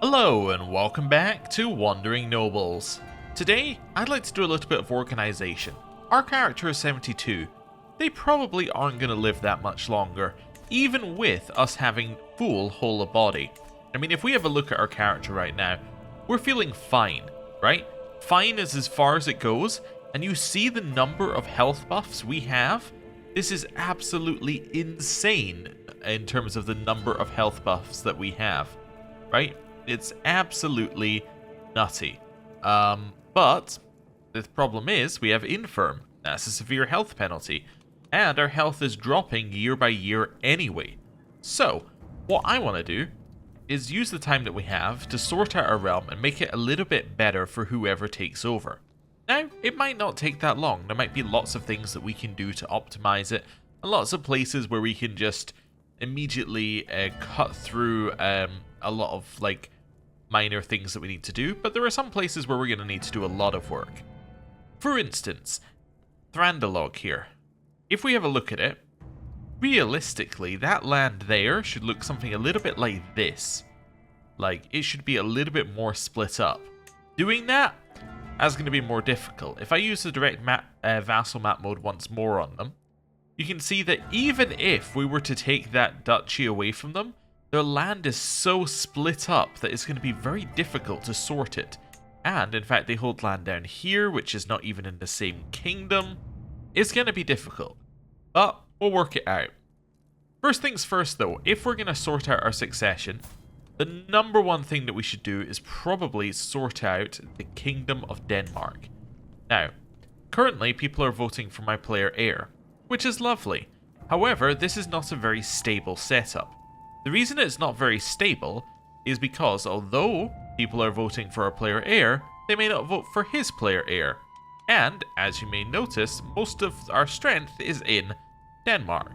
Hello and welcome back to Wandering Nobles. Today, I'd like to do a little bit of organization. Our character is 72. They probably aren't going to live that much longer, even with us having full whole of body. I mean, if we have a look at our character right now, we're feeling fine, right? Fine is as far as it goes, and you see the number of health buffs we have? This is absolutely insane in terms of the number of health buffs that we have, right? It's absolutely nutty. But the problem is we have infirm. That's a severe health penalty. And our health is dropping year by year anyway. So, what I want to do is use the time that we have to sort out our realm and make it a little bit better for whoever takes over. Now, it might not take that long. There might be lots of things that we can do to optimize it, and lots of places where we can just immediately cut through a lot of like minor things that we need to do, but there are some places where we're going to need to do a lot of work. For instance, Thrandalog here. If we have a look at it, realistically, that land there should look something a little bit like this. Like, it should be a little bit more split up. Doing that's going to be more difficult. If I use the direct vassal map mode once more on them, you can see that even if we were to take that duchy away from them, their land is so split up that it's going to be very difficult to sort it. And, in fact, they hold land down here, which is not even in the same kingdom. It's going to be difficult, but we'll work it out. First things first, though, if we're going to sort out our succession, the number one thing that we should do is probably sort out the Kingdom of Denmark. Now, currently, people are voting for my player heir, which is lovely. However, this is not a very stable setup. The reason it's not very stable is because although people are voting for our player heir, they may not vote for his player heir. And, as you may notice, most of our strength is in Denmark.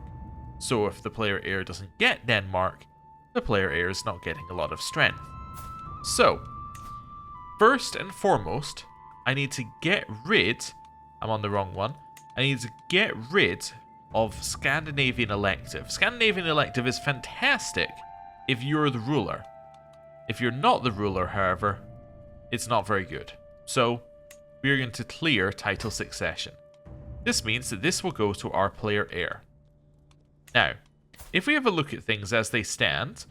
So if the player heir doesn't get Denmark, the player heir is not getting a lot of strength. So, first and foremost, I need to get rid... I'm on the wrong one. I need to get rid of Scandinavian Elective. Scandinavian Elective is fantastic if you're the ruler. If you're not the ruler, however, it's not very good. So, we're going to clear title succession. This means that this will go to our player heir. Now, if we have a look at things as they stand,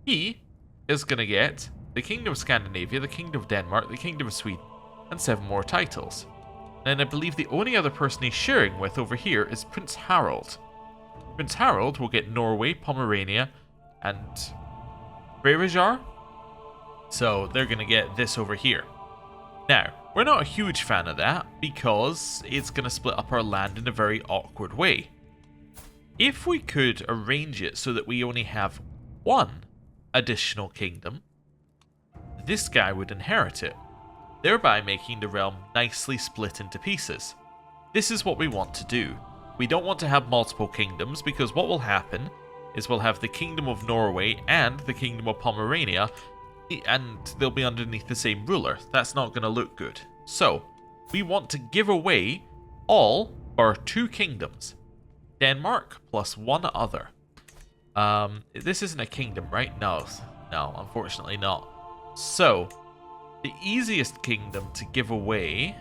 he is going to get the Kingdom of Scandinavia, the Kingdom of Denmark, the Kingdom of Sweden, and 7 more titles. And I believe the only other person he's sharing with over here is Prince Harald. Prince Harald will get Norway, Pomerania, and Brevijar. So they're going to get this over here. Now, we're not a huge fan of that because it's going to split up our land in a very awkward way. If we could arrange it so that we only have one additional kingdom, this guy would inherit it, thereby making the realm nicely split into pieces. This is what we want to do. We don't want to have multiple kingdoms because what will happen is we'll have the Kingdom of Norway and the Kingdom of Pomerania, and they'll be underneath the same ruler. That's not going to look good. So, we want to give away all our 2 kingdoms. Denmark plus 1 other. This isn't a kingdom, right? No, unfortunately not. So, the easiest kingdom to give away,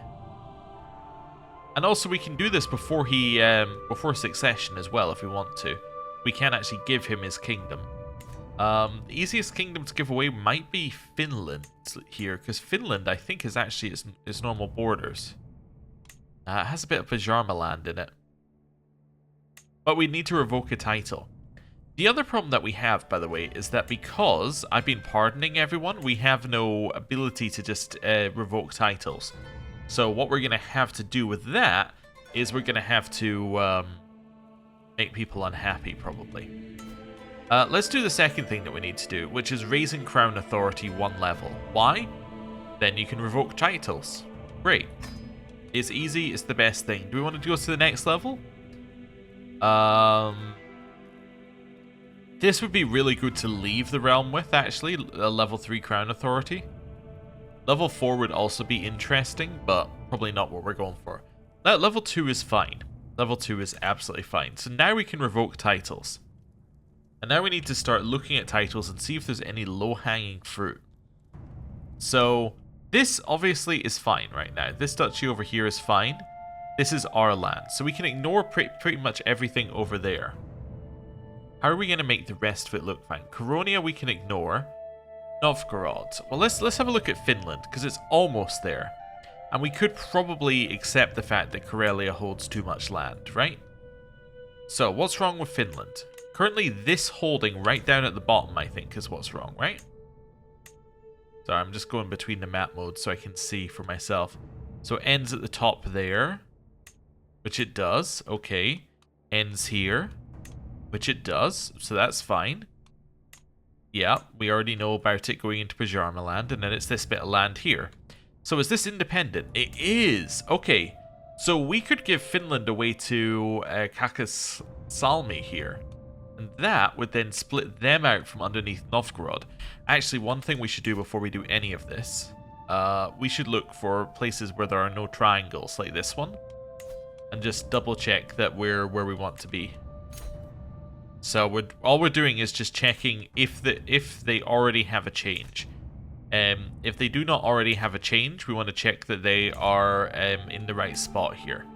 and also we can do this before before succession as well if we want to. We can actually give him his kingdom. The easiest kingdom to give away might be Finland here, because Finland I think is actually its normal borders. It has a bit of Jarma land in it. But we need to revoke a title. The other problem that we have, by the way, is that because I've been pardoning everyone, we have no ability to just revoke titles. So what we're going to have to do with that is we're going to have to make people unhappy, probably. Let's do the second thing that we need to do, which is raising Crown Authority 1 level. Why? Then you can revoke titles. Great. It's easy, it's the best thing. Do we want to go to the next level? This would be really good to leave the realm with, actually, a level 3 Crown Authority. Level 4 would also be interesting, but probably not what we're going for. Level 2 is fine. Level 2 is absolutely fine. So now we can revoke titles. And now we need to start looking at titles and see if there's any low-hanging fruit. So this obviously is fine right now. This duchy over here is fine. This is our land, so we can ignore pretty much everything over there. How are we going to make the rest of it look fine? Koronia we can ignore. Novgorod. Well, let's have a look at Finland, because it's almost there. And we could probably accept the fact that Karelia holds too much land, right? So, what's wrong with Finland? Currently, this holding right down at the bottom, I think, is what's wrong, right? Sorry, I'm just going between the map modes so I can see for myself. So, it ends at the top there, which it does. Okay. Ends here, which it does. So, that's fine. Yeah, we already know about it going into Pajarma land, and then it's this bit of land here. So is this independent? It is! Okay, so we could give Finland away to Kakkosalmi here. And that would then split them out from underneath Novgorod. Actually, one thing we should do before we do any of this, we should look for places where there are no triangles, like this one. And just double check that we're where we want to be. So all we're doing is just checking if they already have a change. If they do not already have a change, we want to check that they are in the right spot here.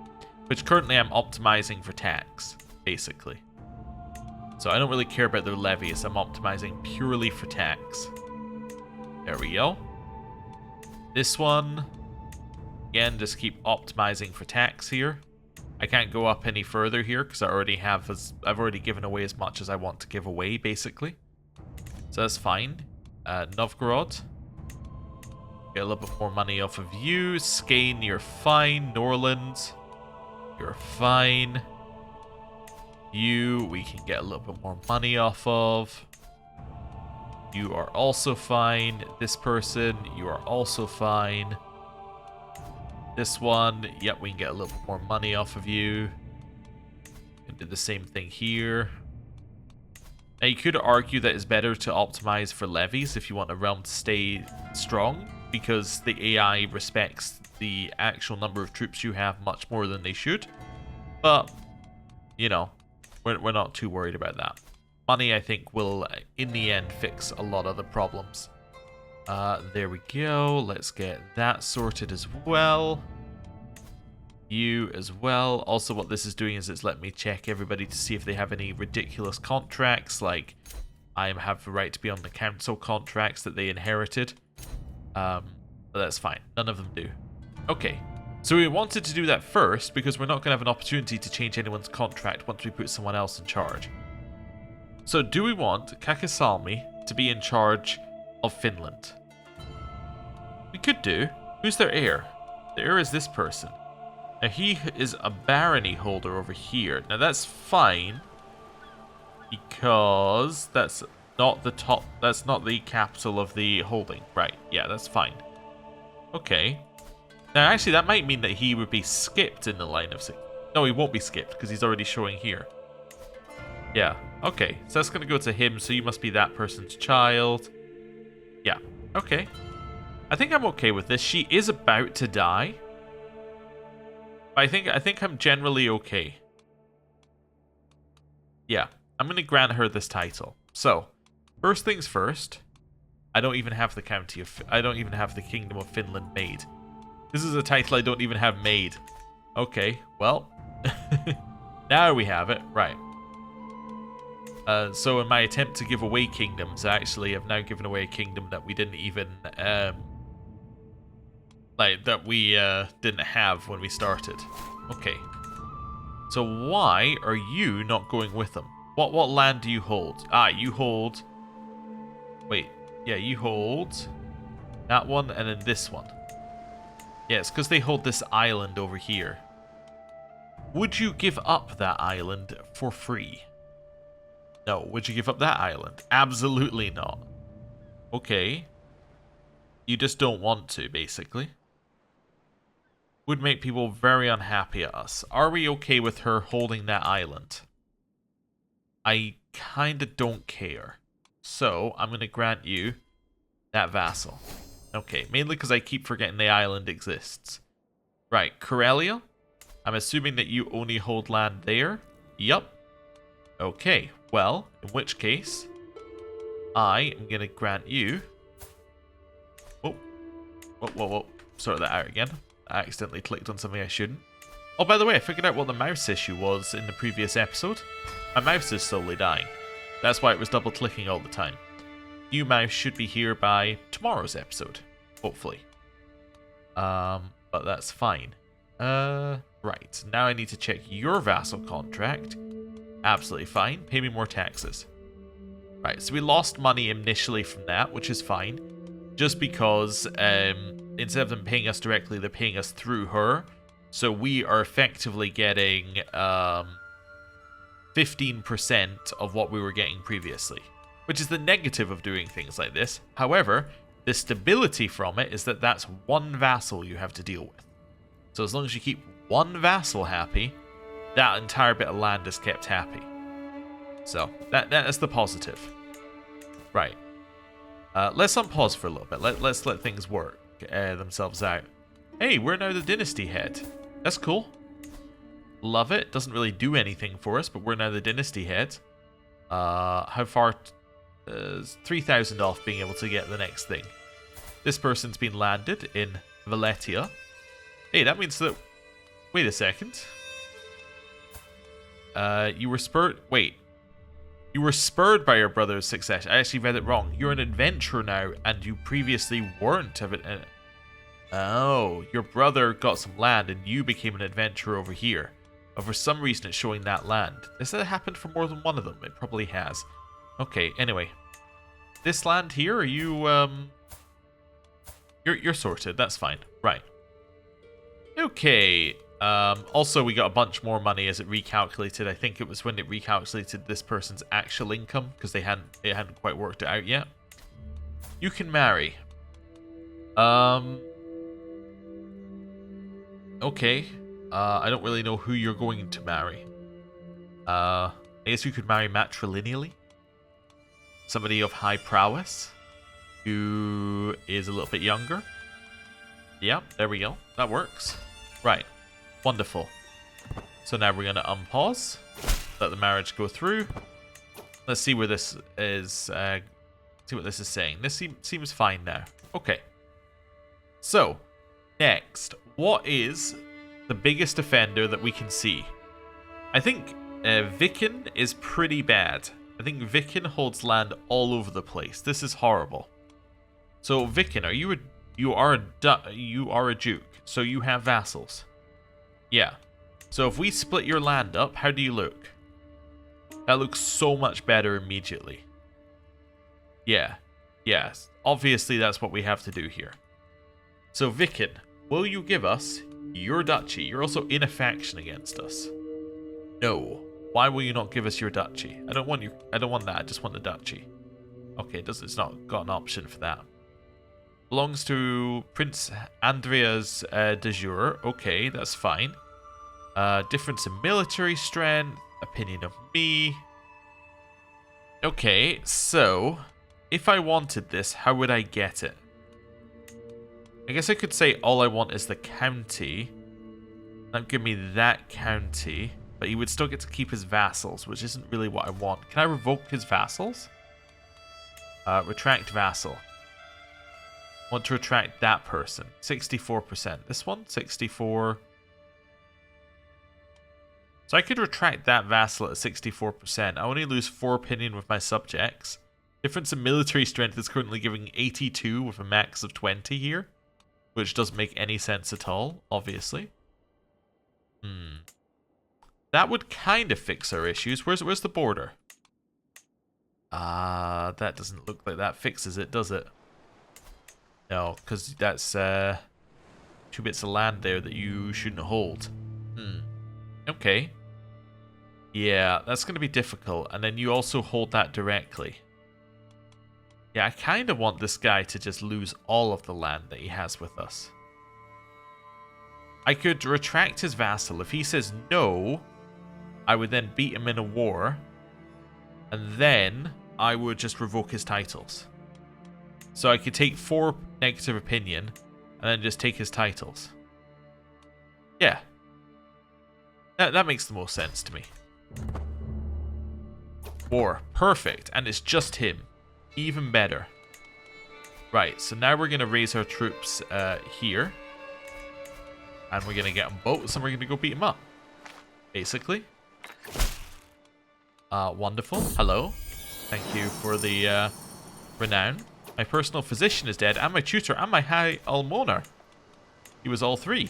Which currently I'm optimizing for tax, basically. So I don't really care about their levies. I'm optimizing purely for tax. There we go. This one, again, just keep optimizing for tax here. I can't go up any further here because I've already given away as much as I want to give away, basically. So that's fine. Novgorod. Get a little bit more money off of you. Skane, you're fine. Norland, you're fine. You, we can get a little bit more money off of. You are also fine. This person, you are also fine. This one, yep, we can get a little bit more money off of you. And do the same thing here. Now, you could argue that it's better to optimize for levies if you want a realm to stay strong, because the AI respects the actual number of troops you have much more than they should. But, you know, we're not too worried about that. Money, I think, will, in the end, fix a lot of the problems. There we go. Let's get that sorted as well. You as well. Also, what this is doing is it's letting me check everybody to see if they have any ridiculous contracts, like I have the right to be on the council contracts that they inherited. But that's fine. None of them do. Okay. So we wanted to do that first because we're not going to have an opportunity to change anyone's contract once we put someone else in charge. So do we want Kakkosalmi to be in charge of Finland? We could do. Who's their heir? The heir is this person. Now he is a barony holder over here. Now that's fine because that's not the top. That's not the capital of the holding, right? Yeah, that's fine. Okay. Now actually, that might mean that he would be skipped in the line of succession. No, he won't be skipped because he's already showing here. Yeah. Okay. So that's gonna go to him. So you must be that person's child. Yeah. Okay. I think I'm okay with this. She is about to die. I think I'm generally okay. Yeah, I'm going to grant her this title. So, first things first, I don't even have the Kingdom of Finland made. This is a title I don't even have made. Okay, well, now we have it. Right. So in my attempt to give away kingdoms, actually, I've now given away a kingdom that we didn't even didn't have when we started. Okay. So why are you not going with them? What land do you hold? Ah, you hold... Wait. Yeah, you hold that one and then this one. Yeah, it's because they hold this island over here. Would you give up that island for free? No. Would you give up that island? Absolutely not. Okay. You just don't want to, basically. Would make people very unhappy at us. Are we okay with her holding that island? I kinda don't care. So, I'm gonna grant you that vassal. Okay, mainly because I keep forgetting the island exists. Right, Karelia? I'm assuming that you only hold land there? Yup. Okay, well, in which case, I am gonna grant you... Oh, Whoa, whoa, whoa. Sort that out again. I accidentally clicked on something I shouldn't. Oh, by the way, I figured out what the mouse issue was in the previous episode. My mouse is slowly dying. That's why it was double clicking all the time. New mouse should be here by tomorrow's episode. Hopefully. But that's fine. Right. Now I need to check your vassal contract. Absolutely fine. Pay me more taxes. Right, so we lost money initially from that, which is fine. Just because instead of them paying us directly, they're paying us through her. So we are effectively getting 15% of what we were getting previously. Which is the negative of doing things like this. However, the stability from it is that that's one vassal you have to deal with. So as long as you keep one vassal happy, that entire bit of land is kept happy. So, that is the positive. Right. Let's unpause for a little bit. Let's let things work themselves out. Hey, we're now the dynasty head. That's cool. Love it. Doesn't really do anything for us, but we're now the dynasty head. How far? 3,000 off being able to get the next thing. This person's been landed in Valetia. Hey, that means that... Wait a second. You were spurred... Wait. You were spurred by your brother's success. I actually read it wrong. You're an adventurer now, and you previously weren't. Oh, your brother got some land, and you became an adventurer over here. But for some reason, it's showing that land. Has that happened for more than one of them? It probably has. Okay, anyway. This land here, are you, You're sorted. That's fine. Right. Okay. Also, we got a bunch more money as it recalculated. I think it was when it recalculated this person's actual income because it hadn't quite worked it out yet. You can marry. Okay. I don't really know who you're going to marry. I guess you could marry matrilineally. Somebody of high prowess who is a little bit younger. Yeah, there we go. That works. Right. Wonderful. So now we're going to unpause. Let the marriage go through. Let's see where this is. See what this is saying. This seems fine now. Okay. So, next. What is the biggest offender that we can see? I think Viken is pretty bad. I think Viken holds land all over the place. This is horrible. So, Viken, you are a duke, so you have vassals. Yeah. So if we split your land up, how do you look? That looks so much better immediately. Yeah. Yes. Obviously, that's what we have to do here. So, Viken, will you give us your duchy? You're also in a faction against us. No. Why will you not give us your duchy? I don't want that. I just want the duchy. Okay, it's not got an option for that. Belongs to Prince Andreas de Jure. Okay, that's fine. Difference in military strength. Opinion of me. Okay, so if I wanted this, how would I get it? I guess I could say all I want is the county. Now give me that county. But he would still get to keep his vassals, which isn't really what I want. Can I revoke his vassals? Retract vassal. Want to retract that person. 64%. This one? 64. So I could retract that vassal at 64%. I only lose 4 opinion with my subjects. Difference in military strength is currently giving 82 with a max of 20 here. Which doesn't make any sense at all, obviously. That would kind of fix our issues. Where's the border? That doesn't look like that fixes it, does it? No, because that's 2 bits of land there that you shouldn't hold. Okay. Yeah, that's going to be difficult. And then you also hold that directly. Yeah, I kind of want this guy to just lose all of the land that he has with us. I could retract his vassal. If he says no, I would then beat him in a war. And then I would just revoke his titles. So I could take 4 negative opinion and then just take his titles. Yeah. That makes the most sense to me. War. Perfect. And it's just him. Even better. Right, so now we're going to raise our troops here. And we're going to get on boats and we're going to go beat them up. Basically. Wonderful. Hello. Thank you for the renown. My personal physician is dead, and my tutor, and my high almoner. He was all three.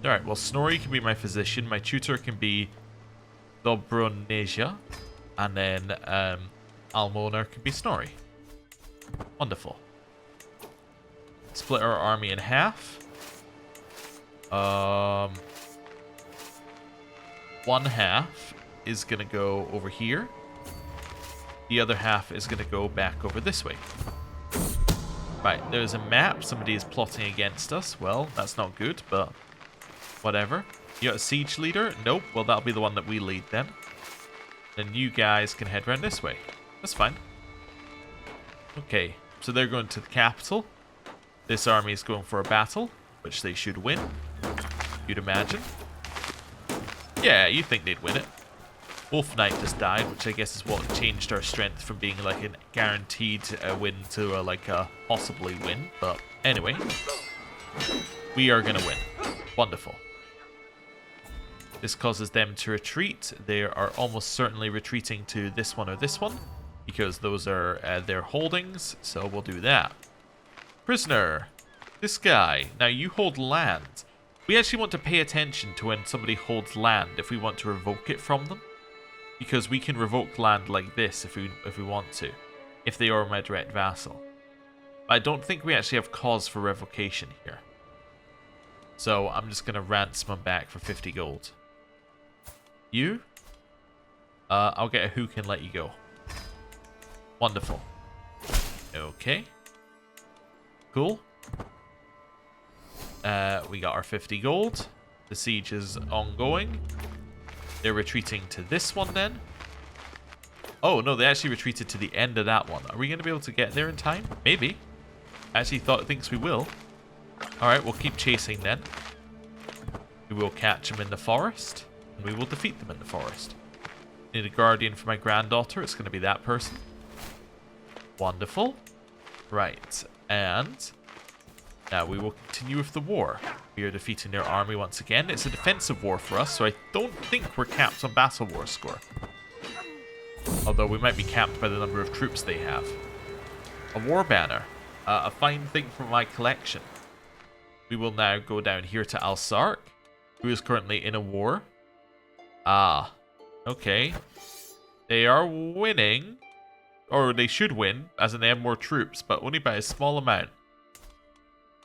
Alright, well, Snorri can be my physician. My tutor can be Dobronesia. And then almoner can be Snorri. Wonderful. Split our army in half. One half is going to go over here. The other half is going to go back over this way. Right, there's a map. Somebody is plotting against us. Well, that's not good, but whatever. You got a siege leader? Nope. Well, that'll be the one that we lead then. Then you guys can head around this way. That's fine. Okay, so they're going to the capital. This army is going for a battle, which they should win. You'd imagine. Yeah, you think they'd win it. Wolf Knight just died, which I guess is what changed our strength from being like a guaranteed win to like a possibly win. But anyway, we are going to win. Wonderful. This causes them to retreat. They are almost certainly retreating to this one or this one, because those are their holdings, so we'll do that. Prisoner, this guy. Now you hold land. We actually want to pay attention to when somebody holds land if we want to revoke it from them. Because we can revoke land like this if we want to, if they are my direct vassal. But I don't think we actually have cause for revocation here. So I'm just going to ransom them back for 50 gold. You? I'll get a who can let you go. Wonderful. Okay. Cool. We got our 50 gold. The siege is ongoing. They're retreating to this one then. Oh, no, they actually retreated to the end of that one. Are we going to be able to get there in time? Maybe. Actually thinks we will. Alright, we'll keep chasing then. We will catch them in the forest. And we will defeat them in the forest. Need a guardian for my granddaughter. It's going to be that person. Wonderful. Right. And now we will continue with the war. We are defeating their army once again. It's a defensive war for us, so I don't think we're capped on battle war score. Although we might be capped by the number of troops they have. A war banner. A fine thing from my collection. We will now go down here to Alsark, who is currently in a war. Ah. Okay. They are winning. Or they should win, as in they have more troops, but only by a small amount.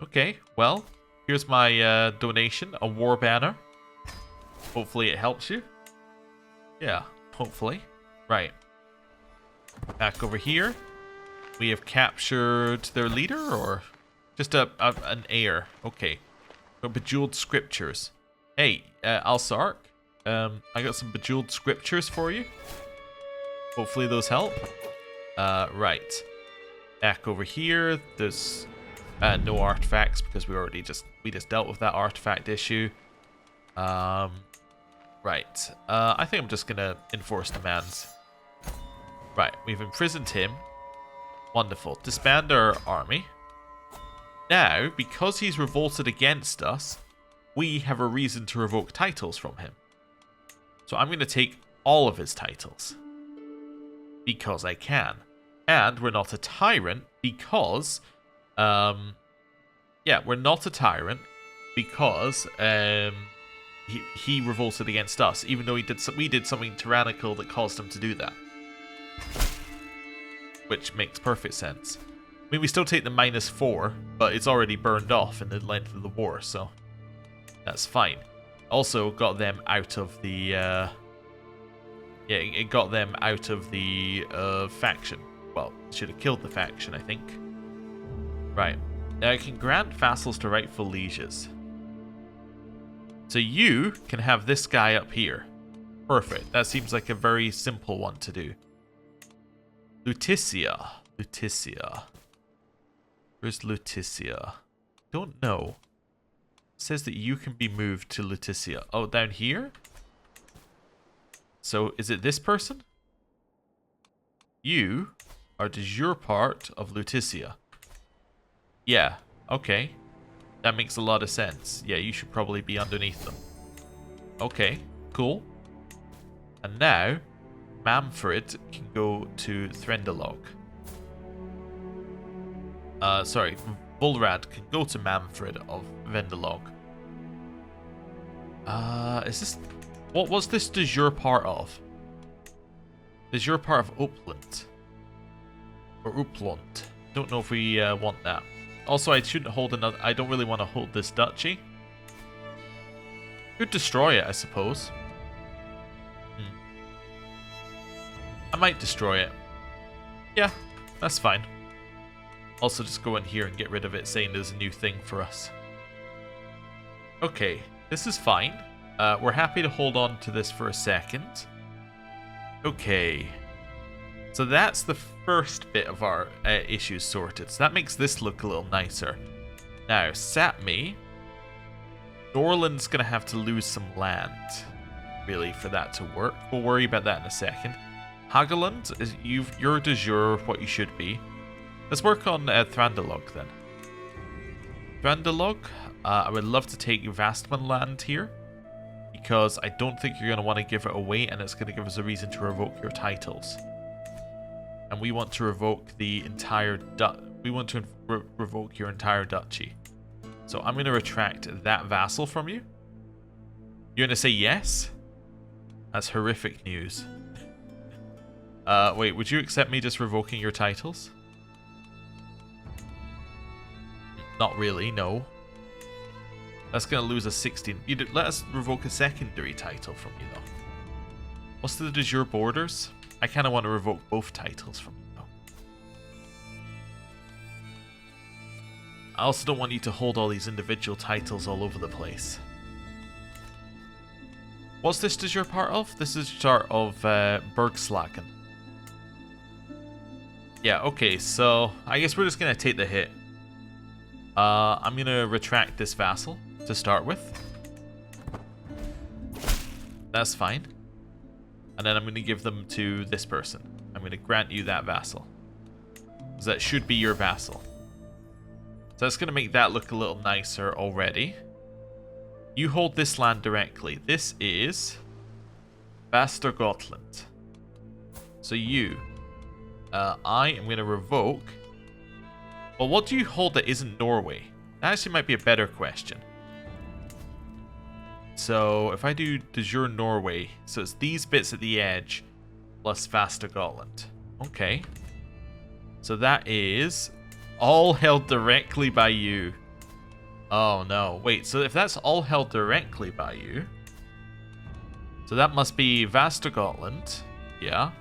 Okay, well, here's my donation, a war banner. Hopefully it helps you. Yeah, hopefully. Right. Back over here. We have captured their leader, or just an heir. Okay. So bejeweled scriptures. Hey, Alsark, I got some bejeweled scriptures for you. Hopefully those help. Right. Back over here, there's no artifacts because we just dealt with that artifact issue. Right. I think I'm just gonna enforce demands. Right, we've imprisoned him. Wonderful. Disband our army. Now, because he's revolted against us, we have a reason to revoke titles from him. So I'm going to take all of his titles. Because I can. And we're not a tyrant because... yeah, we're not a tyrant because he revolted against us, even though we did something tyrannical that caused him to do that. Which makes perfect sense. I mean, we still take the -4, but it's already burned off in the length of the war, so that's fine. Also got them out of the... yeah, it got them out of the faction. Well, should have killed the faction, I think. Right. Now I can grant vassals to rightful lieges. So you can have this guy up here. Perfect. That seems like a very simple one to do. Lutetia. Lutetia. Where's Lutetia? Don't know. It says that you can be moved to Lutetia. Oh, down here? So, is it this person? You are de jure part of Lutetia. Yeah, okay. That makes a lot of sense. Yeah, you should probably be underneath them. Okay, cool. And now, Manfred can go to Threndelog. Sorry, Volrad can go to Manfred of Vendelog. Is this... What was this de jure part of? De jure part of Uppland. Or Uppland. Don't know if we want that. Also, I shouldn't hold another... I don't really want to hold this duchy. Could destroy it, I suppose. I might destroy it. Yeah, that's fine. Also, just go in here and get rid of it, saying there's a new thing for us. Okay, this is fine. We're happy to hold on to this for a second. Okay. So that's the first bit of our issues sorted. So that makes this look a little nicer. Now, Sapmi. Norland's going to have to lose some land, really, for that to work. We'll worry about that in a second. Hageland, you're de jure what you should be. Let's work on Thrandelog then. Thrandelog, I would love to take Vastman land here, because I don't think you're going to want to give it away, and it's going to give us a reason to revoke your titles. And we want to revoke the entire revoke your entire duchy. So I'm going to retract that vassal from you. You're going to say yes? That's horrific news. Wait, would you accept me just revoking your titles? Not really, no. That's going to lose a 16. Let us revoke a secondary title from you, though. What's the de jure borders? I kind of want to revoke both titles from you, though. I also don't want you to hold all these individual titles all over the place. What's this de jure part of? This is part of Bergslagen. Yeah, okay, so I guess we're just going to take the hit. I'm going to retract this vassal to start with. That's fine. And then I'm going to give them to this person. I'm going to grant you that vassal. Because that should be your vassal. So that's going to make that look a little nicer already. You hold this land directly. This is Västergotland. So you... I am going to revoke... Well, what do you hold that isn't Norway? That actually might be a better question. So, if I do de jure Norway, so it's these bits at the edge, plus Västergotland. Okay. So that is all held directly by you. Oh no, wait, so if that's all held directly by you, so that must be Västergotland, yeah.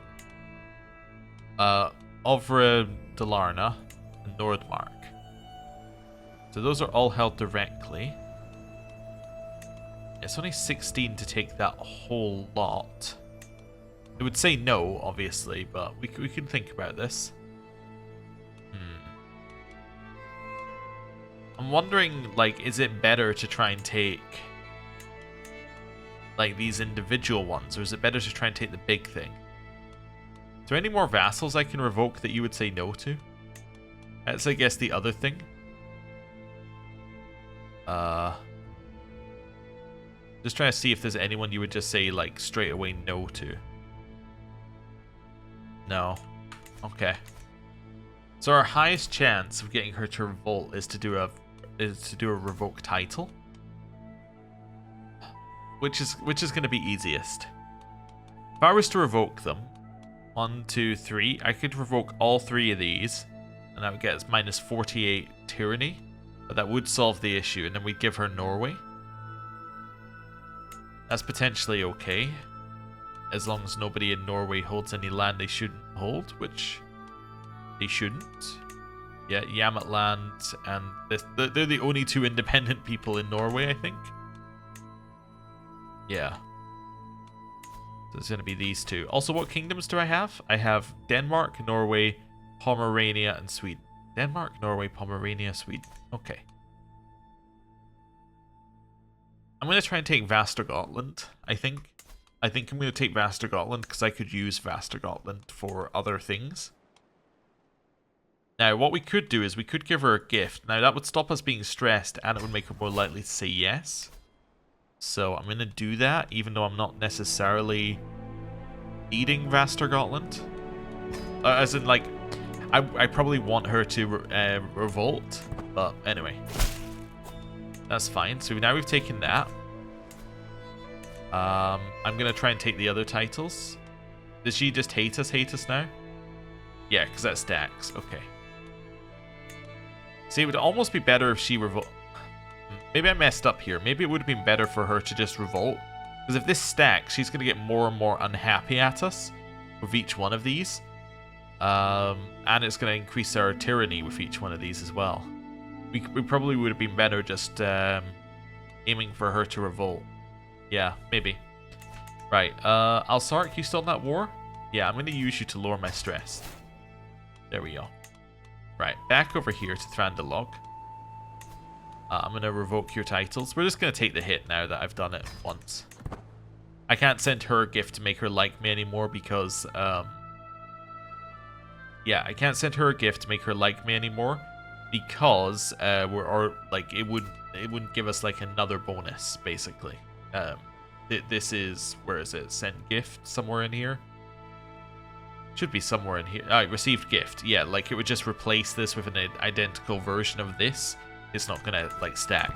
Ovre Dalarna, and Nordmark. So those are all held directly. It's only 16 to take that whole lot. It would say no, obviously, but we can think about this. I'm wondering, like, is it better to try and take, like, these individual ones, or is it better to try and take the big thing? Is there any more vassals I can revoke that you would say no to? That's, I guess, the other thing. Just trying to see if there's anyone you would just say, like, straight away no to. No. Okay. So our highest chance of getting her to revolt is to do a revoke title, which is going to be easiest. If I was to revoke them, 1, 2, 3, I could revoke all 3 of these, and that would get us minus 48 tyranny, but that would solve the issue, and then we'd give her Norway. That's potentially okay, as long as nobody in Norway holds any land they shouldn't hold, which they shouldn't. Yeah, Yamatland and this, they're the only 2 independent people in Norway, I think. Yeah. So it's going to be these 2. Also, what kingdoms do I have? I have Denmark, Norway, Pomerania, and Sweden. Denmark, Norway, Pomerania, Sweden. Okay. I'm going to try and take Västergotland, I think. I think I'm going to take Västergotland because I could use Västergotland for other things. Now, what we could do is we could give her a gift. Now, that would stop us being stressed, and it would make her more likely to say yes. So, I'm going to do that, even though I'm not necessarily needing Vastergotland. As in, like, I probably want her to revolt, but anyway. That's fine. So now we've taken that. I'm going to try and take the other titles. Does she just hate us now? Yeah, because that stacks. Okay. See, it would almost be better if she revolt. Maybe I messed up here. Maybe it would have been better for her to just revolt. Because if this stacks, she's going to get more and more unhappy at us with each one of these. And it's going to increase our tyranny with each one of these as well. We probably would have been better just aiming for her to revolt. Yeah, maybe. Right, Alsark, you still in that war? Yeah, I'm going to use you to lower my stress. There we go. Right, back over here to Thranduilog. I'm going to revoke your titles. We're just going to take the hit now that I've done it once. I can't send her a gift to make her like me anymore because... yeah, I can't send her a gift to make her like me anymore because it wouldn't give us like another bonus basically. This is, where is it? Send gift somewhere in here. Should be somewhere in here. Received gift. Yeah, like it would just replace this with an identical version of this. It's not gonna like stack.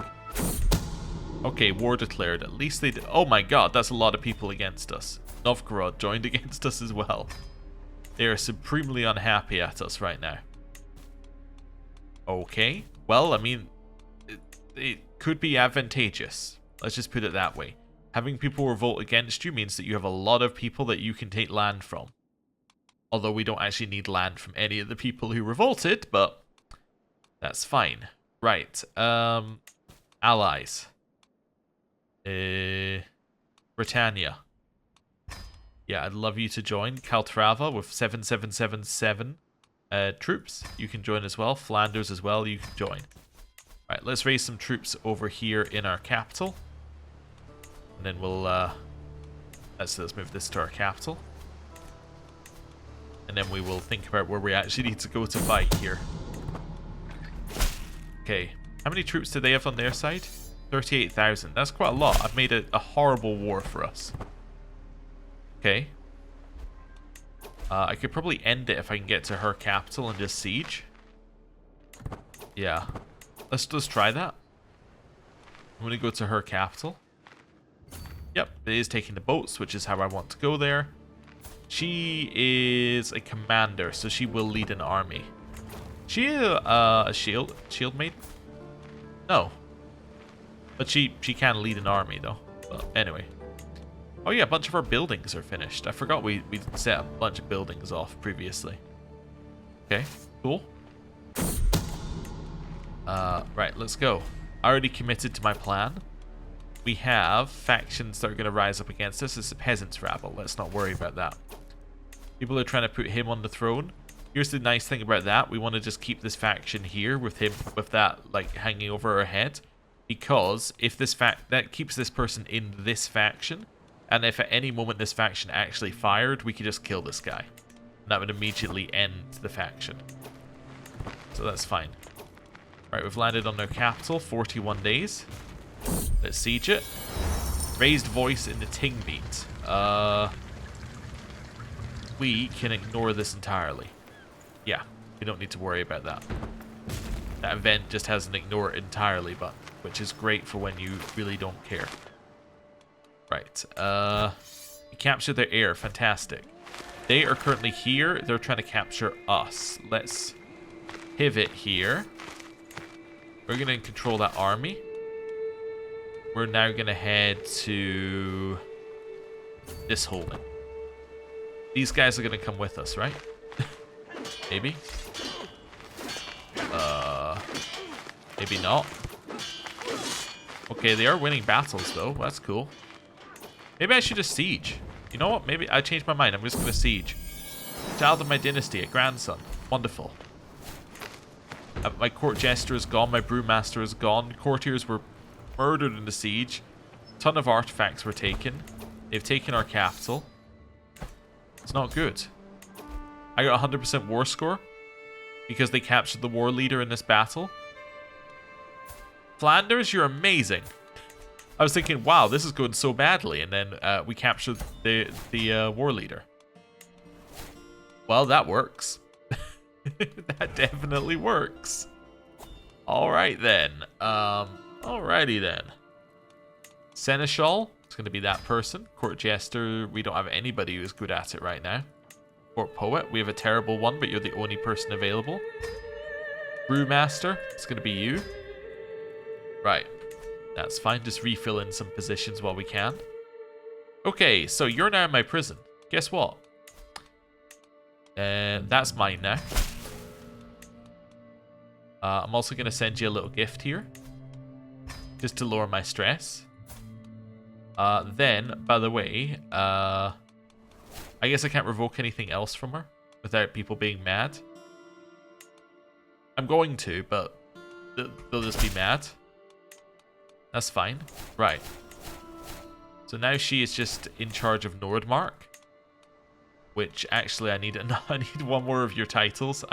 Okay, war declared. At least they did. Oh my god, that's a lot of people against us. Novgorod joined against us as well. They are supremely unhappy at us right now. Okay. Well, I mean, it could be advantageous. Let's just put it that way. Having people revolt against you means that you have a lot of people that you can take land from. Although we don't actually need land from any of the people who revolted, but that's fine. Right. Allies. Britannia. Yeah, I'd love you to join. Kaltrava with 7777 troops. You can join as well. Flanders as well. You can join. Right, let's raise some troops over here in our capital. And then we'll... let's move this to our capital. And then we will think about where we actually need to go to fight here. Okay. How many troops do they have on their side? 38,000. That's quite a lot. I've made a horrible war for us. Okay. I could probably end it if I can get to her capital and just siege. Yeah. Let's try that. I'm going to go to her capital. Yep, it is taking the boats, which is how I want to go there. She is a commander, so she will lead an army. She a shield maiden? No. But she can lead an army, though. But anyway. Oh yeah, a bunch of our buildings are finished. I forgot we set a bunch of buildings off previously. Okay, cool. Right, let's go. I already committed to my plan. We have factions that are going to rise up against us. It's a peasants' rabble. Let's not worry about that. People are trying to put him on the throne. Here's the nice thing about that. We want to just keep this faction here with him, with that like hanging over our head. Because if this that keeps this person in this faction, and if at any moment this faction actually fired, we could just kill this guy. And that would immediately end the faction. So that's fine. Right, we've landed on their capital, 41 days. Let's siege it. Raised voice in the Tingbeat. We can ignore this entirely. Yeah, we don't need to worry about that. That event just has an ignore entirely button, which is great for when you really don't care. Right, we captured their air, fantastic. They are currently here, they're trying to capture us. Let's pivot here. We're gonna control that army. We're now gonna head to this holding. These guys are gonna come with us, right? Maybe. Maybe not. Okay, they are winning battles though. That's cool. Maybe I should just siege. You know what? Maybe I changed my mind. I'm just gonna siege. Child of my dynasty, a grandson. Wonderful. My court jester is gone. My brewmaster is gone. Courtiers were murdered in the siege. A ton of artifacts were taken. They've taken our capital. It's not good. I got 100% war score. because they captured the war leader in this battle. Flanders, you're amazing. I was thinking, wow, this is going so badly, and then we captured the war leader. Well, that works. That definitely works. All right then. Alrighty then. Seneschal, it's going to be that person. Court Jester, we don't have anybody who's good at it right now. Court Poet, we have a terrible one, but you're the only person available. Brewmaster, it's going to be you. Right. That's fine, just refill in some positions while we can. Okay, so you're now in my prison. Guess what? That's mine now. I'm also going to send you a little gift here, just to lower my stress. Then, by the way, I guess I can't revoke anything else from her without people being mad. I'm going to, but they'll just be mad. That's fine. Right. So now she is just in charge of Nordmark, which actually I need one more of your titles.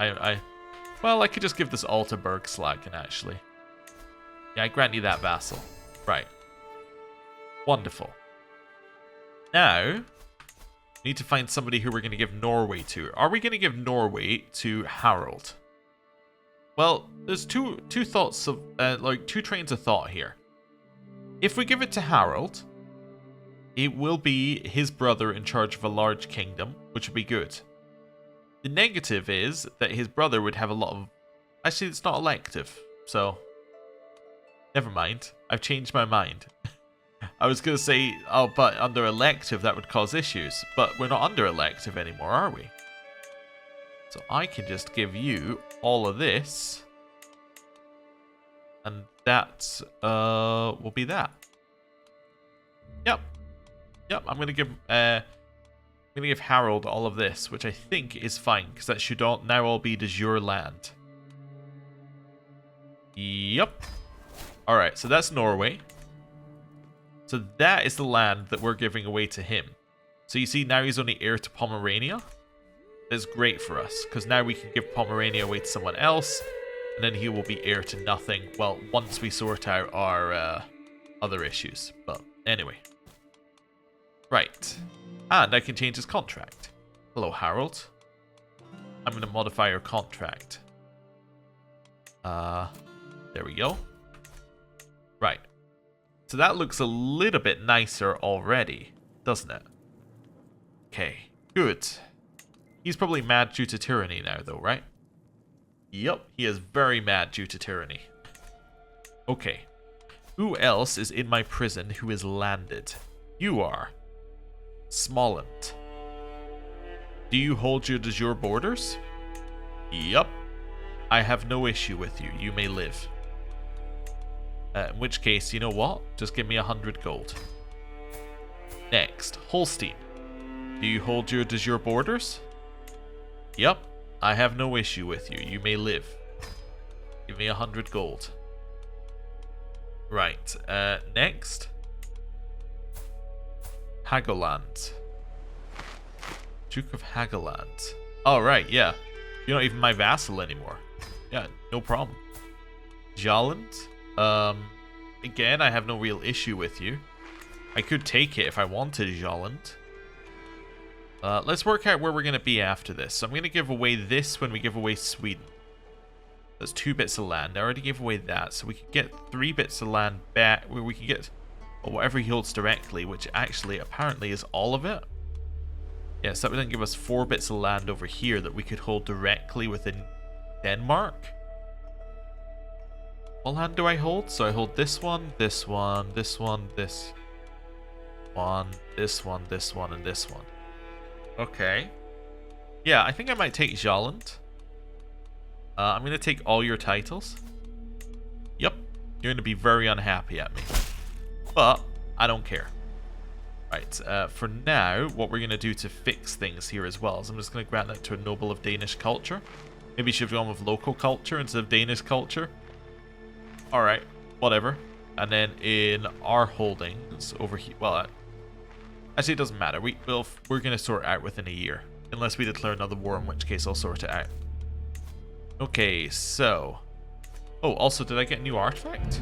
Well, I could just give this all to Bergslagen, actually. Yeah, I grant you that, vassal. Right. Wonderful. Now, we need to find somebody who we're going to give Norway to. Are we going to give Norway to Harold? Well, there's two thoughts of two trains of thought here. If we give it to Harold, it will be his brother in charge of a large kingdom, which would be good. The negative is that his brother would have a lot of... Actually, it's not elective, so... Never mind. I've changed my mind. I was going to say, oh, but under elective that would cause issues. But we're not under elective anymore, are we? So I can just give you all of this. And that will be that. Yep. Yep, I'm going to give Harold all of this, which I think is fine, because that should now all be de jure land. Yep. Alright, so that's Norway. So that is the land that we're giving away to him. So you see, now he's only heir to Pomerania. That's great for us, because now we can give Pomerania away to someone else, and then he will be heir to nothing, well, once we sort out our other issues. But anyway. Right. And I can change his contract. Hello, Harold. I'm going to modify your contract. There we go. Right. So that looks a little bit nicer already, doesn't it? Okay, good. He's probably mad due to tyranny now, though, right? Yep, he is very mad due to tyranny. Okay. Who else is in my prison who is landed? You are. Smollent. Do you hold your de jure borders? Yup. I have no issue with you. You may live. In which case, you know what? Just give me 100 gold. Next, Holstein. Do you hold your de jure borders? Yup. I have no issue with you. You may live. Give me 100 gold. Right. Next. Hagoland. Duke of Hagoland. Oh, right, yeah. You're not even my vassal anymore. Yeah, no problem. Jolland. Again, I have no real issue with you. I could take it if I wanted Jolland. Let's work out where we're going to be after this. So I'm going to give away this when we give away Sweden. That's 2 bits of land. I already gave away that, so we can get 3 bits of land back. Where we can get whatever he holds directly, which actually apparently is all of it. Yes, that would then give us 4 bits of land over here that we could hold directly within Denmark. What land do I hold? So I hold this one, this one, this one, this one, this one, this one, and this one. Okay. Yeah, I think I might take Jolland. I'm going to take all your titles. Yep. You're going to be very unhappy at me. But I don't care. Right, for now, what we're going to do to fix things here as well is I'm just going to grant that to a noble of Danish culture. Maybe should have gone with local culture instead of Danish culture. Alright, whatever. And then in our holdings over here, well, actually it doesn't matter. We're going to sort it out within a year. Unless we declare another war, in which case I'll sort it out. Okay, so... Oh, also, did I get a new artifact?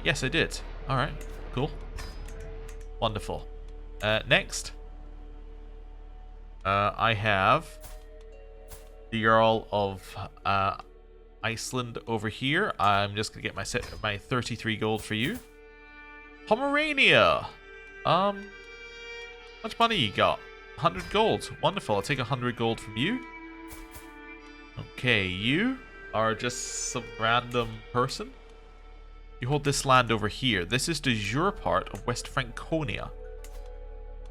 Yes, I did. Alright, cool. Wonderful. Next. I have the Earl of Iceland over here. I'm just gonna get my 33 gold for you. Pomerania! How much money you got? 100 gold. Wonderful. I'll take 100 gold from you. Okay, you are just some random person. You hold this land over here. This is de jure part of West Franconia,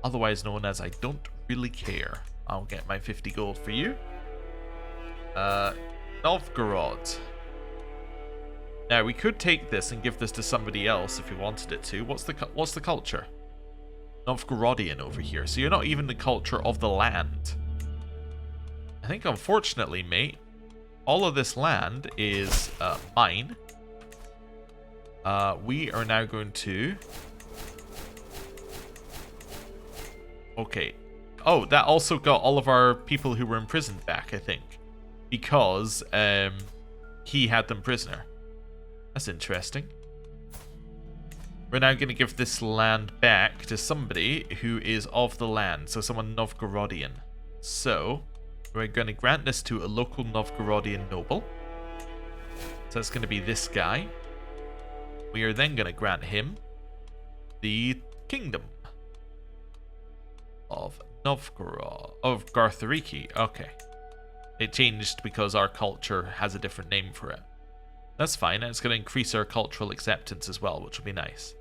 otherwise known as I don't really care. I'll get my 50 gold for you. Novgorod. Now we could take this and give this to somebody else if we wanted it to. What's the culture? Novgorodian over here. So you're not even the culture of the land. I think unfortunately, mate, all of this land is mine. We are now going to... Okay. Oh, that also got all of our people who were imprisoned back, I think. Because he had them prisoner. That's interesting. We're now going to give this land back to somebody who is of the land. So someone Novgorodian. So, we're going to grant this to a local Novgorodian noble. So that's going to be this guy. We are then going to grant him the kingdom of Novgorod, of Garthariki. Okay. It changed because our culture has a different name for it. That's fine, and it's going to increase our cultural acceptance as well, which will be nice.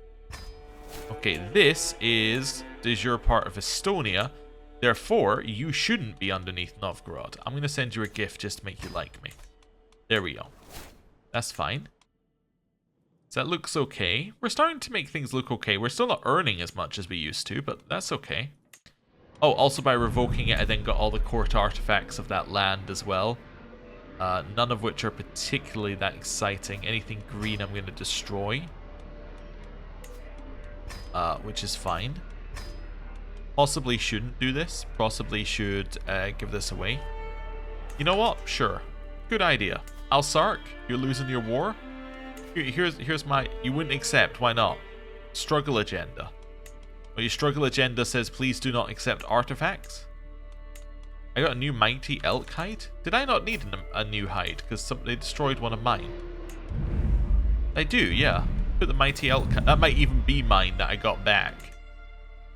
Okay, this is de jure part of Estonia. Therefore, you shouldn't be underneath Novgorod. I'm going to send you a gift just to make you like me. There we go. That's fine. So that looks okay. We're starting to make things look okay. We're still not earning as much as we used to, but that's okay. Oh, also by revoking it, I then got all the court artifacts of that land as well. None of which are particularly that exciting. Anything green I'm going to destroy. Which is fine. Possibly shouldn't do this. Possibly should give this away. You know what? Sure. Good idea. Alsark, you're losing your war. Here's my... You wouldn't accept. Why not? Struggle agenda. Well, your struggle agenda says please do not accept artifacts. I got a new mighty elk hide. Did I not need a new hide? Because they destroyed one of mine. I do, yeah. Put the mighty elk... That might even be mine that I got back.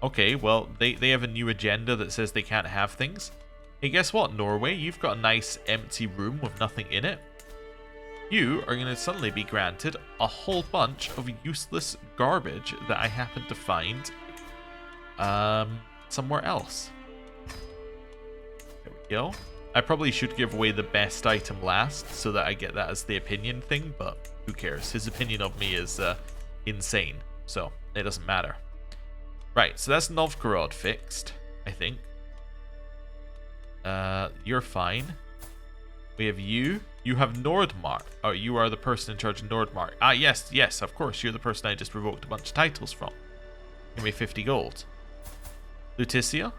Okay, well, they have a new agenda that says they can't have things. Hey, guess what, Norway? You've got a nice empty room with nothing in it. You are going to suddenly be granted a whole bunch of useless garbage that I happen to find somewhere else. There we go. I probably should give away the best item last so that I get that as the opinion thing, but who cares? His opinion of me is insane, so it doesn't matter. Right, so that's Novgorod fixed, I think. You're fine. We have you. You have Nordmark. Oh, you are the person in charge of Nordmark. Ah, yes, yes, of course. You're the person I just revoked a bunch of titles from. Give me 50 gold. Lutetia.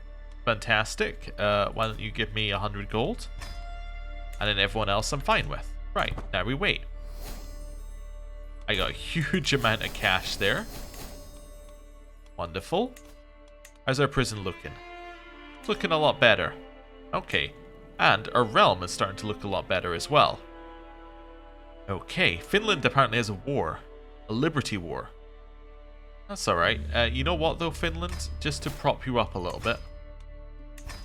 Fantastic. Why don't you give me 100 gold? And then everyone else I'm fine with. Right, now we wait. I got a huge amount of cash there. Wonderful. How's our prison looking? It's looking a lot better. Okay. And our realm is starting to look a lot better as well. Okay, Finland apparently has a war. A liberty war. That's alright. You know what though, Finland? Just to prop you up a little bit.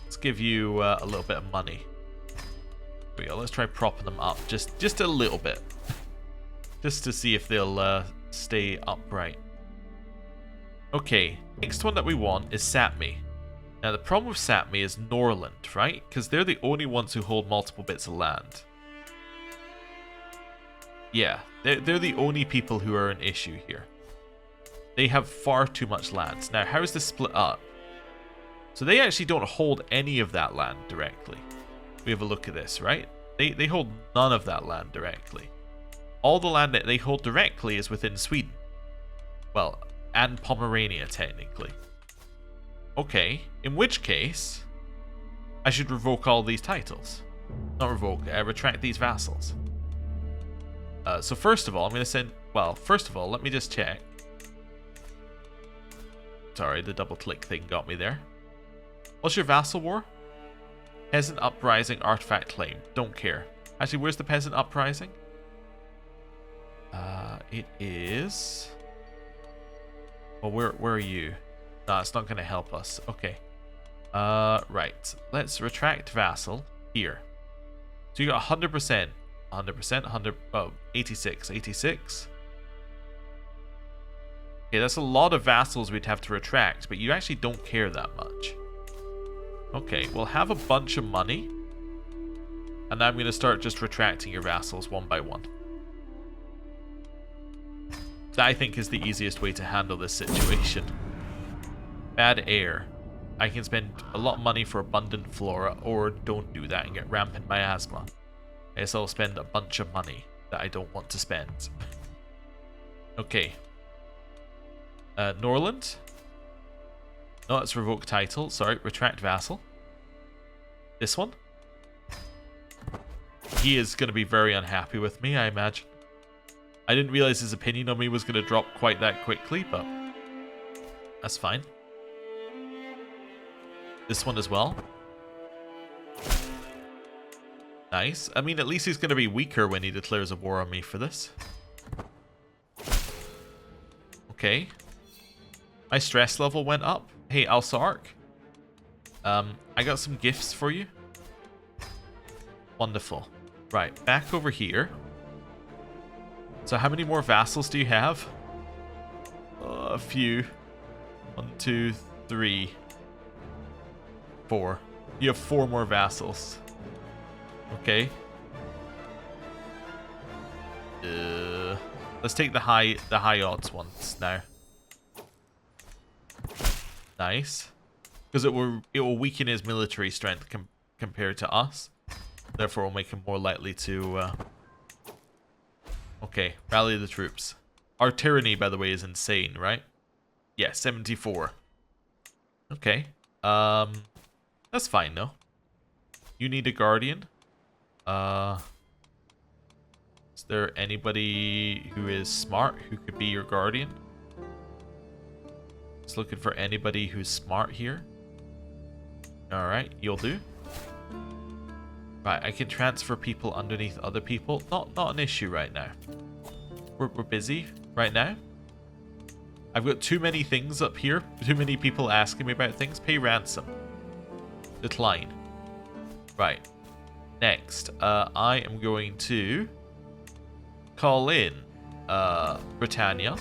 Let's give you a little bit of money. There we go, let's try propping them up. Just a little bit. Just to see if they'll stay upright. Okay, next one that we want is Sapmi. Now the problem with Sapmi is Norland, right? Because they're the only ones who hold multiple bits of land. Yeah, they're the only people who are an issue here. They have far too much land. Now, how is this split up? So they actually don't hold any of that land directly. We have a look at this, right? They hold none of that land directly. All the land that they hold directly is within Sweden. Well, and Pomerania, technically. Okay, in which case, I should revoke all these titles. Not revoke. Retract these vassals. So first of all, I'm going to send... Well, first of all, let me just check. Sorry, the double click thing got me there. What's your vassal war? Peasant Uprising Artifact Claim. Don't care. Actually, where's the Peasant Uprising? It is... Well, where are you? No, it's not going to help us. Okay. Right. Let's retract vassal here. So you got 100%. 100%, 100... Oh, 86. 86. Okay, that's a lot of vassals we'd have to retract, but you actually don't care that much. Okay, we'll have a bunch of money. And I'm going to start just retracting your vassals one by one. That, I think, is the easiest way to handle this situation. Bad air. I can spend a lot of money for abundant flora, or don't do that and get rampant miasma. I guess I'll spend a bunch of money that I don't want to spend. Okay. Norland. No, it's revoke title. Sorry, retract vassal. This one. He is going to be very unhappy with me, I imagine. I didn't realize his opinion on me was going to drop quite that quickly, but that's fine. This one as well. Nice. I mean, at least he's going to be weaker when he declares a war on me for this. Okay. My stress level went up. Hey, Alsark. I got some gifts for you. Wonderful. Right, back over here. So how many more vassals do you have? A few. 1, 2, 3, 4. You have 4 more vassals. Okay. Let's take the high odds ones now. Nice. Because it will weaken his military strength compared to us. Therefore, will make him more likely to... Okay, rally the troops. Our tyranny, by the way, is insane, right? Yeah, 74. Okay. That's fine, though. You need a guardian. Is there anybody who is smart who could be your guardian? Just looking for anybody who's smart here. Alright, you'll do. Right, I can transfer people underneath other people. Not an issue right now. We're busy right now. I've got too many things up here. Too many people asking me about things. Pay ransom. Decline. Right. Next, I am going to call in Britannia,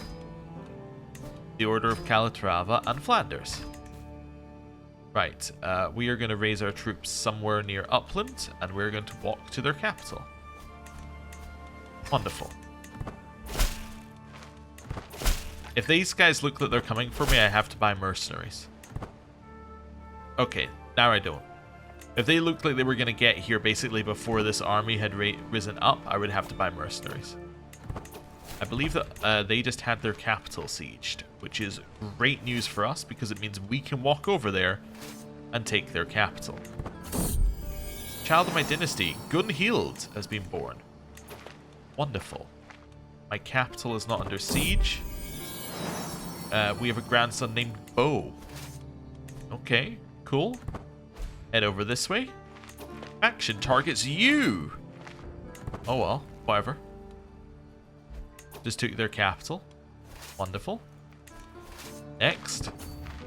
the Order of Calatrava, and Flanders. Right, we are going to raise our troops somewhere near Upland, and we're going to walk to their capital. Wonderful. If these guys look that they're coming for me, I have to buy mercenaries. Okay, now I don't. If they looked like they were going to get here basically before this army had risen up, I would have to buy mercenaries. I believe that they just had their capital sieged, which is great news for us because it means we can walk over there and take their capital. Child of my dynasty, Gunhild, has been born. Wonderful. My capital is not under siege. We have a grandson named Bo. Okay, cool. Head over this way. Action targets you. Oh well, whatever. Just took their capital. Wonderful. Next.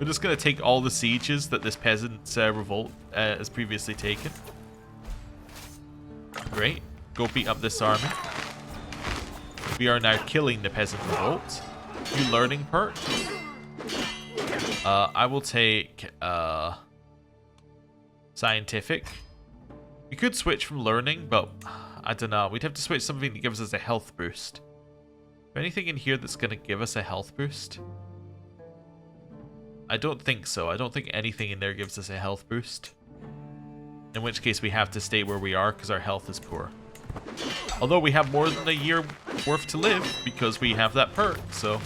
We're just going to take all the sieges that this peasant revolt has previously taken. Great. Go beat up this army. We are now killing the peasant revolt. New learning perk. I will take scientific. We could switch from learning, but I don't know. We'd have to switch something that gives us a health boost. Is there anything in here that's going to give us a health boost? I don't think so. I don't think anything in there gives us a health boost. In which case we have to stay where we are because our health is poor. Although we have more than a year worth to live because we have that perk. So,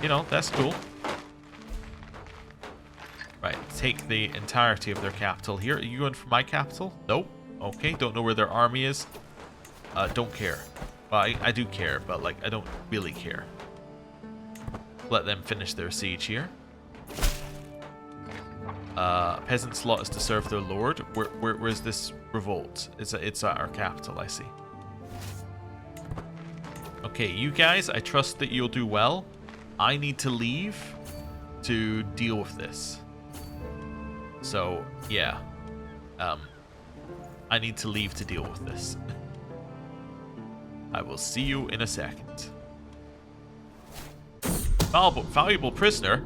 you know, that's cool. Right, take the entirety of their capital here. Are you going for my capital? Nope. Okay, don't know where their army is. Don't care. Well, I do care, but like I don't really care. Let them finish their siege here. Peasants' lot is to serve their lord. Where's this revolt? It's at our capital, I see. Okay, you guys, I trust that you'll do well. I need to leave to deal with this. So, yeah. I need to leave to deal with this. I will see you in a second. Valuable prisoner?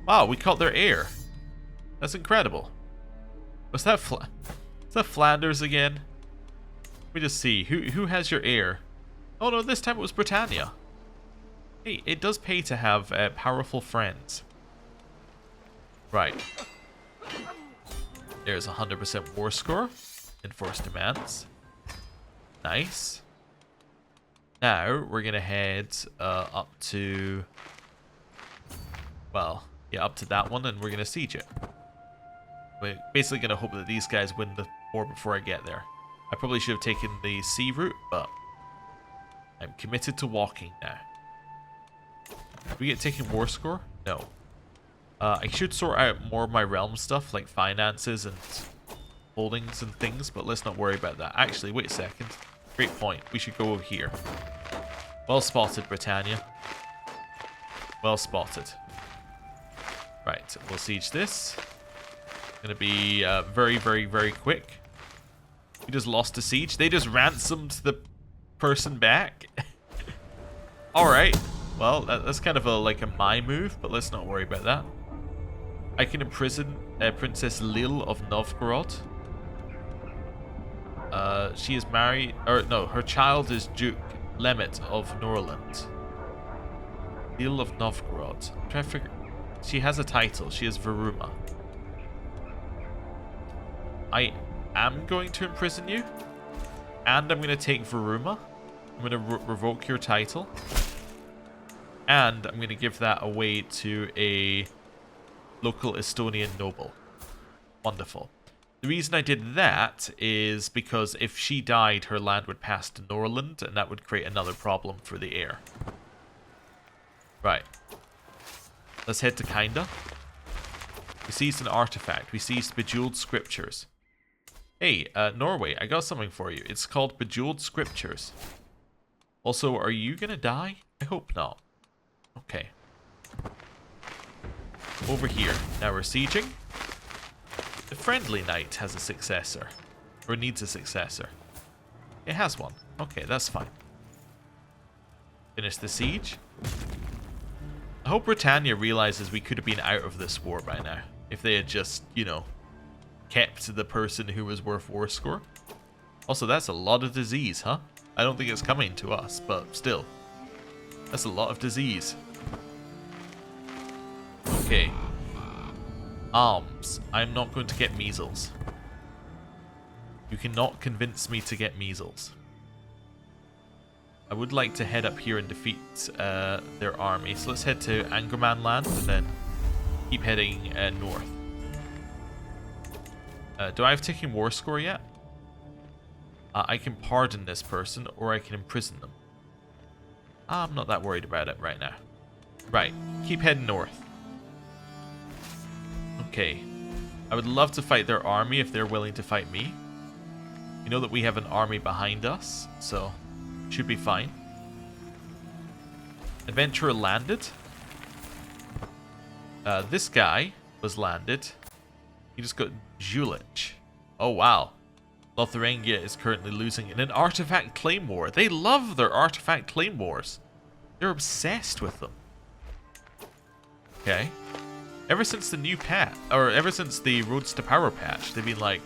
Wow, we caught their heir. That's incredible. Was that Flanders again? Let me just see. Who has your heir? Oh no, this time it was Britannia. Hey, it does pay to have powerful friends. Right. There's 100% war score. Enforce demands. Nice. Now, we're going to head up to... Well, yeah, up to that one, and we're going to siege it. We're basically going to hope that these guys win the war before I get there. I probably should have taken the sea route, but I'm committed to walking now. Do we get taken war score? No. I should sort out more of my realm stuff, like finances and holdings and things, but let's not worry about that. Actually, wait a second. Great point. We should go over here. Well spotted, Britannia. Well spotted. Right, we'll siege this. Gonna be very, very, very quick. We just lost a siege. They just ransomed the person back. Alright. Well, that's kind of like a my move, but let's not worry about that. I can imprison Princess Lil of Novgorod. She is married, or no, her child is Duke Lemet of Norland. Lil of Novgorod. I'm trying to figure. She has a title. She is Varuma. I am going to imprison you, and I'm going to take Varuma. I'm going to revoke your title, and I'm going to give that away to a local Estonian noble. Wonderful. The reason I did that is because if she died, her land would pass to Norland, and that would create another problem for the heir. Right. Let's head to Kinda. We seized an artifact. We seized Bejeweled Scriptures. Hey, Norway, I got something for you. It's called Bejeweled Scriptures. Also, are you gonna die? I hope not. Okay. Over here. Now we're sieging. The Friendly Knight has a successor. Or needs a successor. It has one. Okay, that's fine. Finish the siege. I hope Britannia realizes we could have been out of this war by now. If they had just, you know, kept the person who was worth war score. Also, that's a lot of disease, huh? I don't think it's coming to us, but still. That's a lot of disease. Okay. Arms. I'm not going to get measles. You cannot convince me to get measles. I would like to head up here and defeat their army. So let's head to Angerman land and then keep heading north. Do I have taken war score yet? I can pardon this person or I can imprison them. I'm not that worried about it right now. Right, keep heading north. Okay. I would love to fight their army if they're willing to fight me. You know that we have an army behind us, so should be fine. Adventurer landed. This guy was landed. He just got Julich. Oh wow. Lotharingia is currently losing in an artifact claim war. They love their artifact claim wars. They're obsessed with them. Okay. Ever since the new patch, or ever since the Roads to Power patch, they've been like,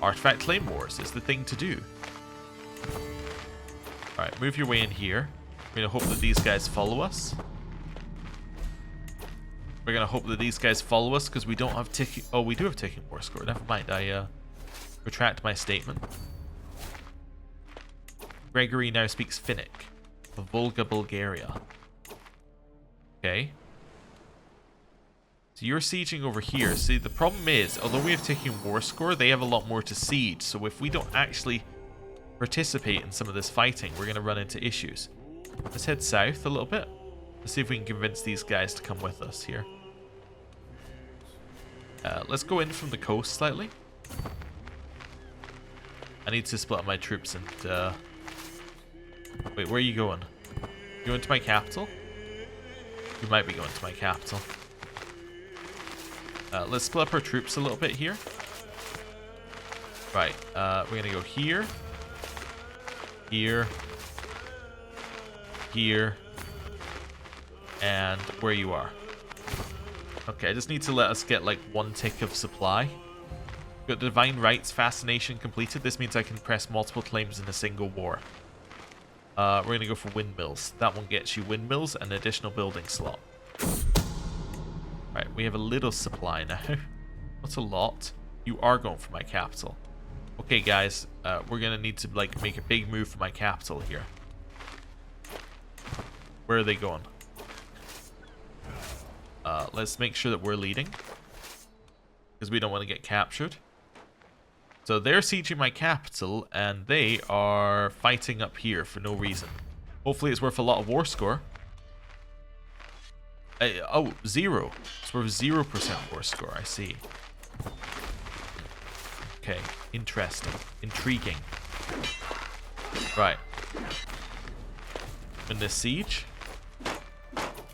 artifact claim wars is the thing to do. Alright, move your way in here. We're going to hope that these guys follow us. We're going to hope that these guys follow us because we don't have taking... Oh, we do have taking war score. Never mind. I retract my statement. Gregory now speaks Finnic of Volga, Bulgaria. Okay. So you're sieging over here. See, the problem is, although we have taken war score, they have a lot more to siege. So if we don't actually participate in some of this fighting, we're going to run into issues. Let's head south a little bit. Let's see if we can convince these guys to come with us here. Let's go in from the coast slightly. I need to split up my troops and... Wait, where are you going? You going to my capital? You might be going to my capital. Let's split up our troops a little bit here. Right, we're going to go here. Here. Here. And where you are. Okay, I just need to let us get like one tick of supply. Got the Divine Rights Fascination completed. This means I can press multiple claims in a single war. We're going to go for windmills. That one gets you windmills and an additional building slot. Right, we have a little supply now. Not a lot. You are going for my capital. Okay, guys, we're going to need to like make a big move for my capital here. Where are they going? Let's make sure that we're leading, because we don't want to get captured. So they're sieging my capital, and they are fighting up here for no reason. Hopefully it's worth a lot of war score. Oh, 0. It's worth 0% war score, I see. Okay, interesting. Intriguing. Right. In this siege.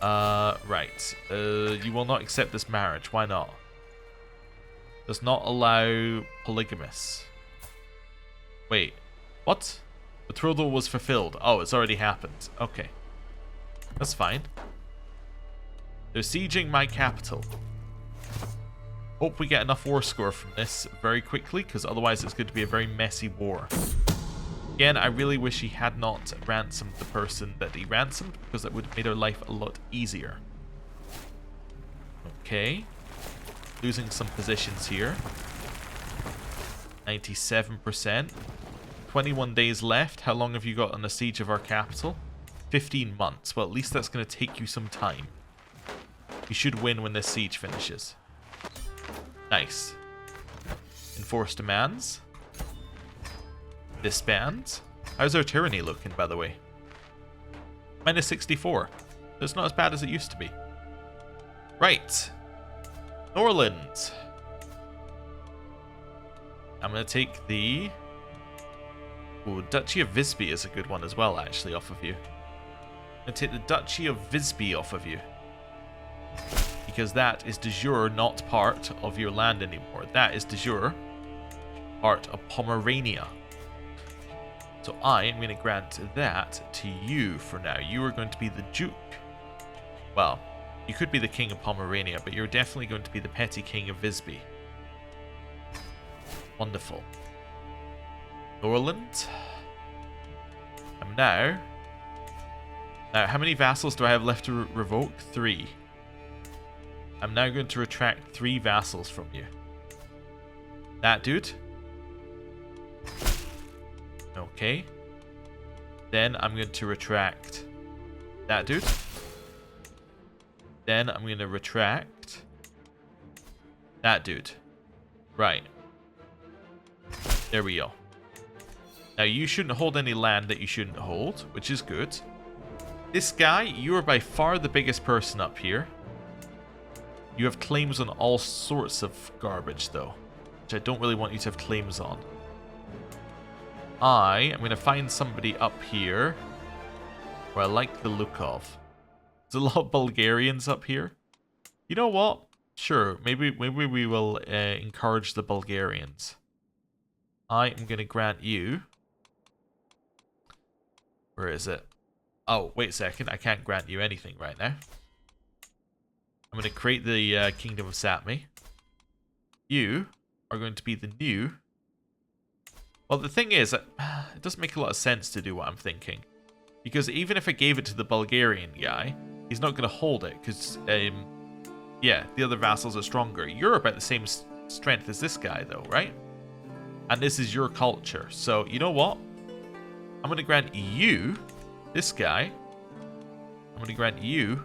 Right. You will not accept this marriage. Why not? Does not allow polygamous. Wait. What? Betrothal was fulfilled. Oh, it's already happened. Okay. That's fine. They're sieging my capital. Hope we get enough war score from this very quickly, because otherwise it's going to be a very messy war. Again, I really wish he had not ransomed the person that he ransomed, because that would have made our life a lot easier. Okay. Losing some positions here. 97%. 21 days left. How long have you got on the siege of our capital? 15 months. Well, at least that's going to take you some time. You should win when this siege finishes. Nice. Enforce demands. Disband. How's our tyranny looking, by the way? Minus 64. It's not as bad as it used to be. Right. Norland. I'm going to take the... Ooh, Duchy of Visby is a good one as well, actually, off of you. I'm going to take the Duchy of Visby off of you. Because that is de jure not part of your land anymore. That is de jure part of Pomerania. So I am going to grant that to you for now. You are going to be the Duke. Well, you could be the King of Pomerania, but you're definitely going to be the petty King of Visby. Wonderful. Norland. And now, how many vassals do I have left to revoke? 3. I'm now going to retract 3 vassals from you. That dude. Okay. Then I'm going to retract that dude. Then I'm going to retract that dude. Right. There we go. Now you shouldn't hold any land that you shouldn't hold, which is good. This guy, you are by far the biggest person up here. You have claims on all sorts of garbage, though, which I don't really want you to have claims on. I am going to find somebody up here where I like the look of. There's a lot of Bulgarians up here. You know what? Sure, maybe we will encourage the Bulgarians. I am going to grant you... Where is it? Oh, wait a second. I can't grant you anything right now. I'm going to create the Kingdom of Sapmi. You are going to be the new... Well, the thing is, it doesn't make a lot of sense to do what I'm thinking. Because even if I gave it to the Bulgarian guy, he's not going to hold it. Because, yeah, the other vassals are stronger. You're about the same strength as this guy, though, right? And this is your culture. So, you know what? I'm going to grant you, this guy, I'm going to grant you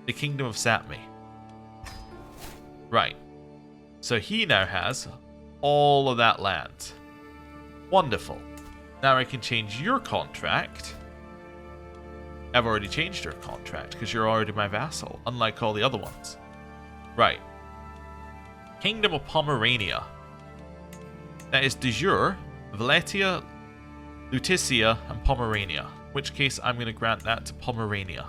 the Kingdom of Sapmi. Right. So he now has all of that land. Wonderful. Now I can change your contract. I've already changed your contract because you're already my vassal, unlike all the other ones. Right. Kingdom of Pomerania. That is de jure, Valetia, Lutetia, and Pomerania. In which case I'm going to grant that to Pomerania.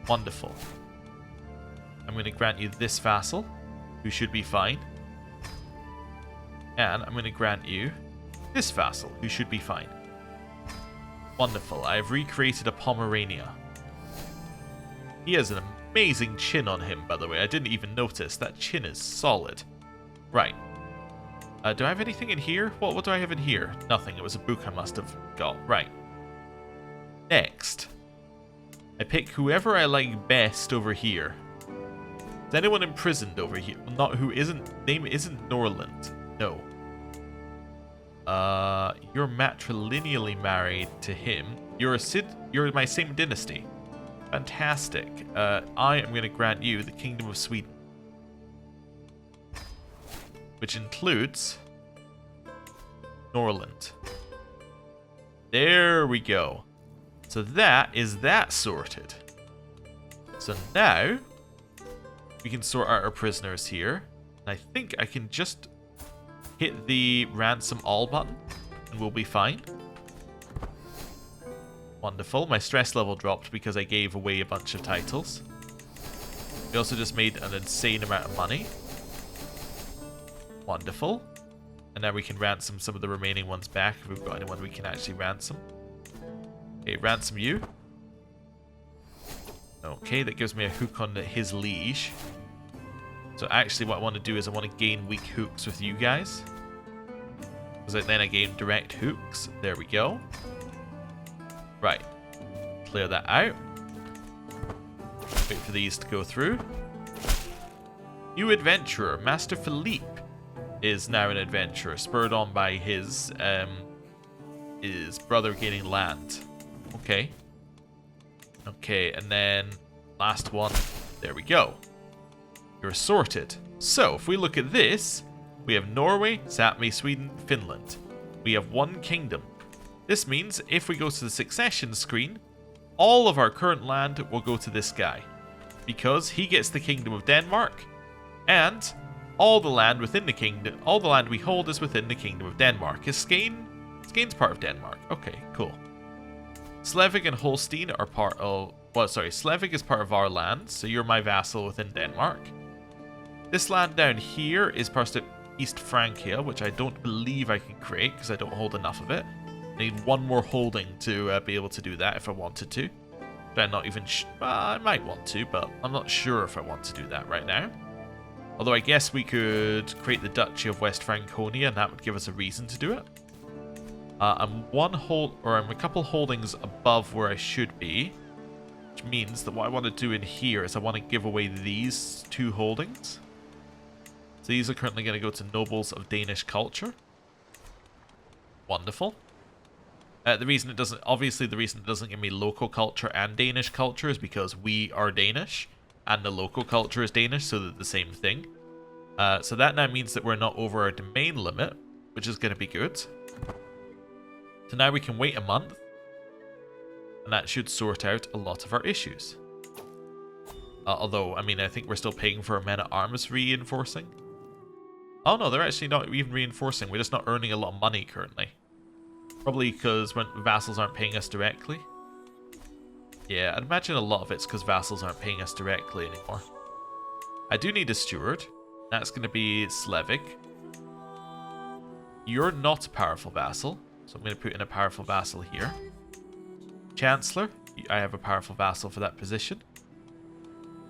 Wonderful. I'm going to grant you this vassal, who should be fine. And I'm going to grant you this vassal, who should be fine. Wonderful. I have recreated a Pomerania. He has an amazing chin on him, by the way. I didn't even notice. That chin is solid. Right. Do I have anything in here? What do I have in here? Nothing. It was a book I must have got. Right. Next. I pick whoever I like best over here. Is anyone imprisoned over here? Not who isn't. Name isn't Norland. No. You're matrilineally married to him. You're my same dynasty. Fantastic. I am going to grant you the Kingdom of Sweden, which includes Norland. There we go. So that is that sorted. So now we can sort out our prisoners here. And I think I can just hit the ransom all button and we'll be fine. Wonderful. My stress level dropped because I gave away a bunch of titles. We also just made an insane amount of money. Wonderful. And now we can ransom some of the remaining ones back if we've got anyone we can actually ransom. Okay, ransom you. Okay, that gives me a hook on his liege. So actually what I want to do is I want to gain weak hooks with you guys. Because then I gain direct hooks. There we go. Right. Clear that out. Wait for these to go through. New adventurer, Master Philippe, is now an adventurer, spurred on by his brother gaining land. Okay. Okay, and then last one. There we go. You're sorted. So, if we look at this, we have Norway, Sapmi, Sweden, Finland. We have one kingdom. This means if we go to the succession screen, all of our current land will go to this guy, because he gets the Kingdom of Denmark, and all the land within the kingdom, all the land we hold is within the Kingdom of Denmark. Is Skane's part of Denmark? Okay, cool. Slesvig and Holstein are part of... Well, sorry, Slesvig is part of our land, so you're my vassal within Denmark. This land down here is part of East Francia, which I don't believe I can create because I don't hold enough of it. I need one more holding to be able to do that if I wanted to. But I'm not even... I might want to, but I'm not sure if I want to do that right now. Although I guess we could create the Duchy of West Franconia, and that would give us a reason to do it. I'm a couple holdings above where I should be, which means that what I want to do in here is I want to give away these two holdings. So these are currently going to go to nobles of Danish culture. Wonderful. The reason it doesn't give me local culture and Danish culture is because we are Danish and the local culture is Danish, so they're the same thing. So that now means that we're not over our domain limit, which is going to be good. So now we can wait a month, and that should sort out a lot of our issues. Although, I mean, I think we're still paying for our men-at-arms reinforcing. Oh no, they're actually not even reinforcing. We're just not earning a lot of money currently. Probably because when vassals aren't paying us directly. Yeah, I'd imagine a lot of it's because vassals aren't paying us directly anymore. I do need a steward. That's going to be Slesvig. You're not a powerful vassal, so I'm going to put in a powerful vassal here. Chancellor, I have a powerful vassal for that position.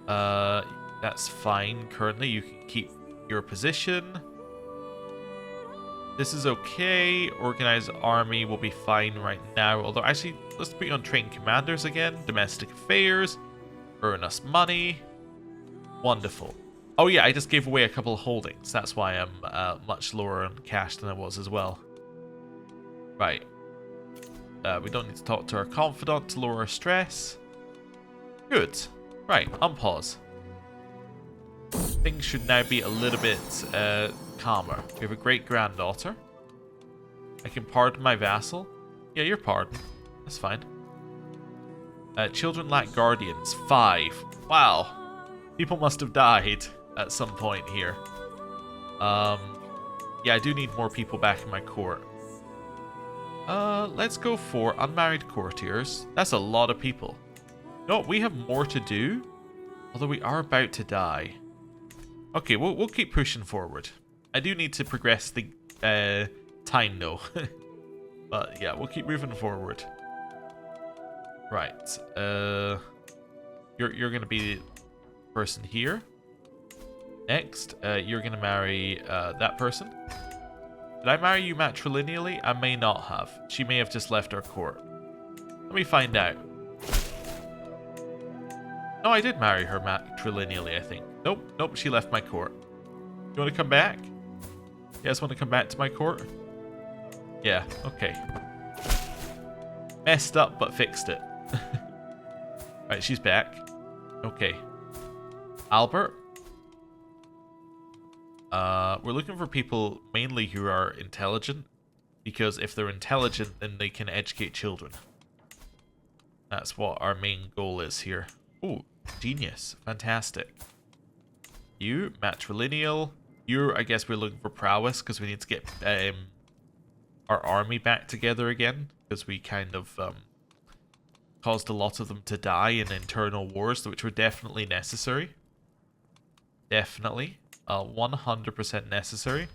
That's fine currently. You can keep your position. This is okay. Organized army will be fine right now. Although, actually, let's put you on trained commanders again. Domestic affairs. Earn us money. Wonderful. Oh yeah, I just gave away a couple of holdings. That's why I'm much lower on cash than I was as well. Right. We don't need to talk to our confidant to lower our stress. Good. Right, unpause. things should now be a little bit calmer. We have a great-granddaughter. I can pardon my vassal. Yeah, you're pardoned. That's fine. Children lack guardians. 5. Wow. People must have died at some point here. Yeah, I do need more people back in my court. Let's go for unmarried courtiers. That's a lot of people. No, we have more to do. Although we are about to die. Okay, we'll keep pushing forward. I do need to progress the time though. But yeah, we'll keep moving forward. Right. You're gonna be the person here. Next, you're gonna marry that person. Did I marry you matrilineally? I may not have. She may have just left our court. Let me find out. No, I did marry her matrilineally, I think. Nope, she left my court. You want to come back? You guys want to come back to my court? Yeah, okay. Messed up, but fixed it. Right, she's back. Okay. Albert? We're looking for people mainly who are intelligent, because if they're intelligent, then they can educate children. That's what our main goal is here. Ooh, genius. Fantastic. You, matrilineal. You, I guess we're looking for prowess, because we need to get our army back together again, because we kind of caused a lot of them to die in internal wars, which were definitely necessary. Definitely. 100% necessary.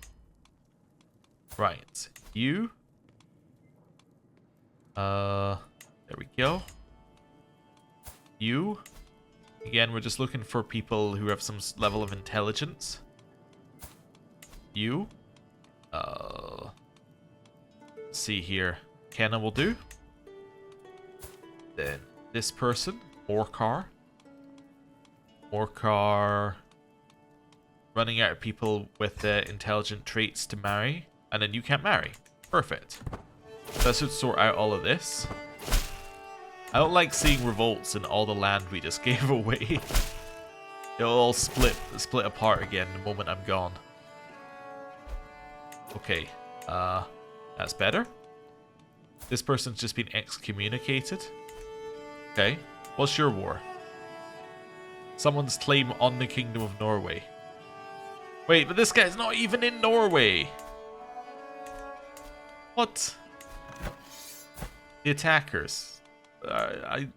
Right. You. There we go. You. Again, we're just looking for people who have some level of intelligence. You. Let's see here. Kenna will do. Then this person. Morcar. Morcar. Running out of people with intelligent traits to marry. And then you can't marry. Perfect. So that should sort out all of this. I don't like seeing revolts in all the land we just gave away. It'll all split apart again the moment I'm gone. Okay. That's better. This person's just been excommunicated. Okay. What's your war? Someone's claim on the Kingdom of Norway. Wait, but this guy's not even in Norway. What? The attackers. I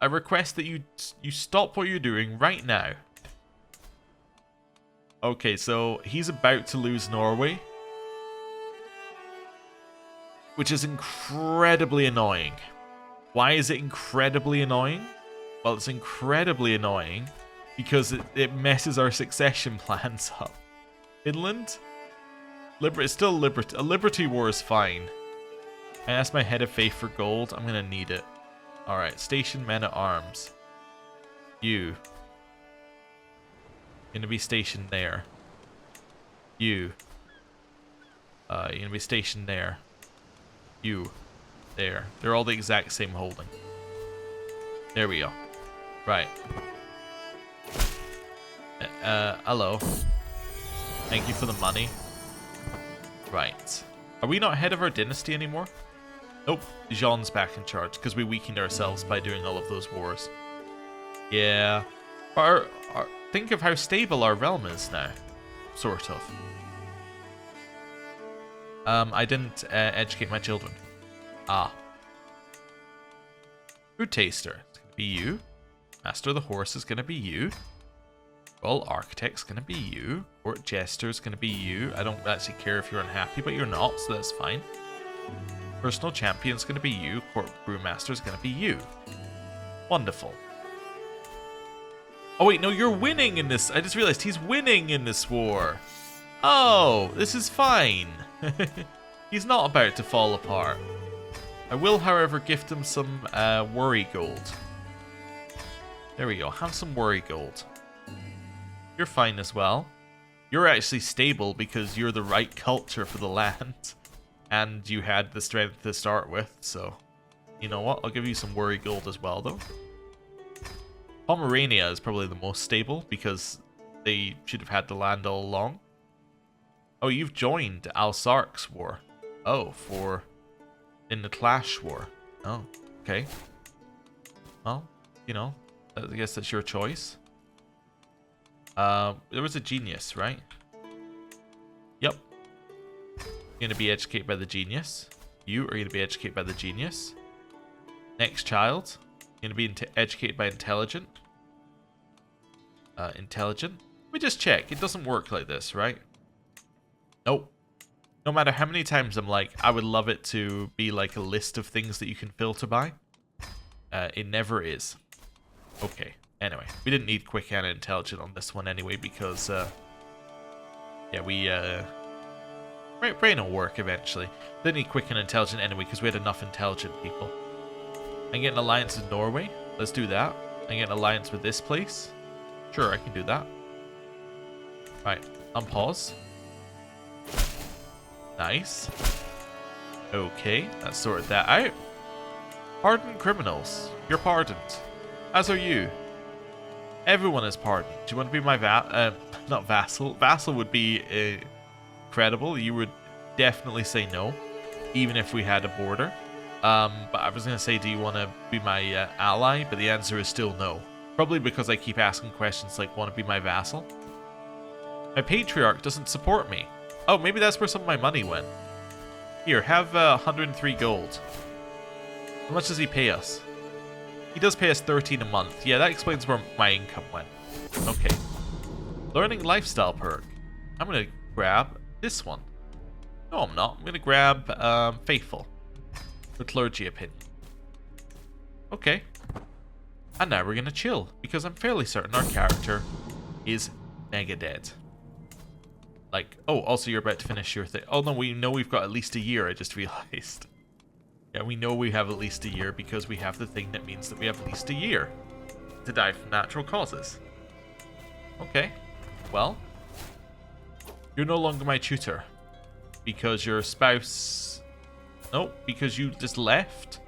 request that you stop what you're doing right now. Okay, so he's about to lose Norway. Which is incredibly annoying. Why is it incredibly annoying? Well, it's incredibly annoying because it messes our succession plans up. Finland? It's still a liberty war is fine. I asked my head of faith for gold. I'm gonna need it. Alright, station men at arms. You. Gonna be stationed there. You. You're gonna be stationed there. You. There. They're all the exact same holding. There we go. Right. Hello. Thank you for the money. Right. Are we not head of our dynasty anymore? Nope. Jean's back in charge because we weakened ourselves by doing all of those wars. Yeah. Think of how stable our realm is now. Sort of. I didn't educate my children. Ah. Food taster. It's going to be you. Master of the horse is going to be you. Royal architect's going to be you. Court jester's going to be you. I don't actually care if you're unhappy, but you're not, so that's fine. Personal champion's going to be you. Court brewmaster's going to be you. Wonderful. Oh wait, no, you're winning in this. I just realized he's winning in this war. Oh, this is fine. He's not about to fall apart. I will, however, gift him some worry gold. There we go. Have some worry gold. You're fine as well. You're actually stable because you're the right culture for the land. And you had the strength to start with, so... You know what? I'll give you some worry gold as well, though. Pomerania is probably the most stable because they should have had the land all along. Oh, you've joined Alsark's war. Oh, in the Clash war. Oh, okay. Well, you know, I guess that's your choice. There was a genius, right? Yep. You're gonna be educated by the genius. You are gonna be educated by the genius. Next child, you're gonna be educated by intelligent. Intelligent. We just check. It doesn't work like this, right? Nope. No matter how many times I'm like, I would love it to be like a list of things that you can filter by. It never is. Okay. Anyway, we didn't need quick and intelligent on this one anyway because, yeah, we, brain will work eventually. Didn't need quick and intelligent anyway because we had enough intelligent people. I can get an alliance with Norway. Let's do that. I can get an alliance with this place. Sure, I can do that. Right, unpause. Nice. Okay, let's sort that out. Pardon criminals. You're pardoned. As are you. Everyone is pardoned. Do you want to be my not vassal? Vassal would be credible. You would definitely say no, even if we had a border. But I was going to say, do you want to be my ally? But the answer is still no. Probably because I keep asking questions like, want to be my vassal? My patriarch doesn't support me. Oh, maybe that's where some of my money went. Here, have 103 gold. How much does he pay us? He does pay us 13 a month. Yeah, that explains where my income went. Okay. Learning lifestyle perk. I'm going to grab this one. No, I'm not. I'm going to grab Faithful. The clergy opinion. Okay. And now we're going to chill, because I'm fairly certain our character is mega dead. Like, oh, also you're about to finish your thing. Oh no, we know we've got at least a year, I just realized. Yeah, we know we have at least a year because we have the thing that means that we have at least a year to die from natural causes. Okay, well, you're no longer my tutor because your spouse... Nope, because you just left.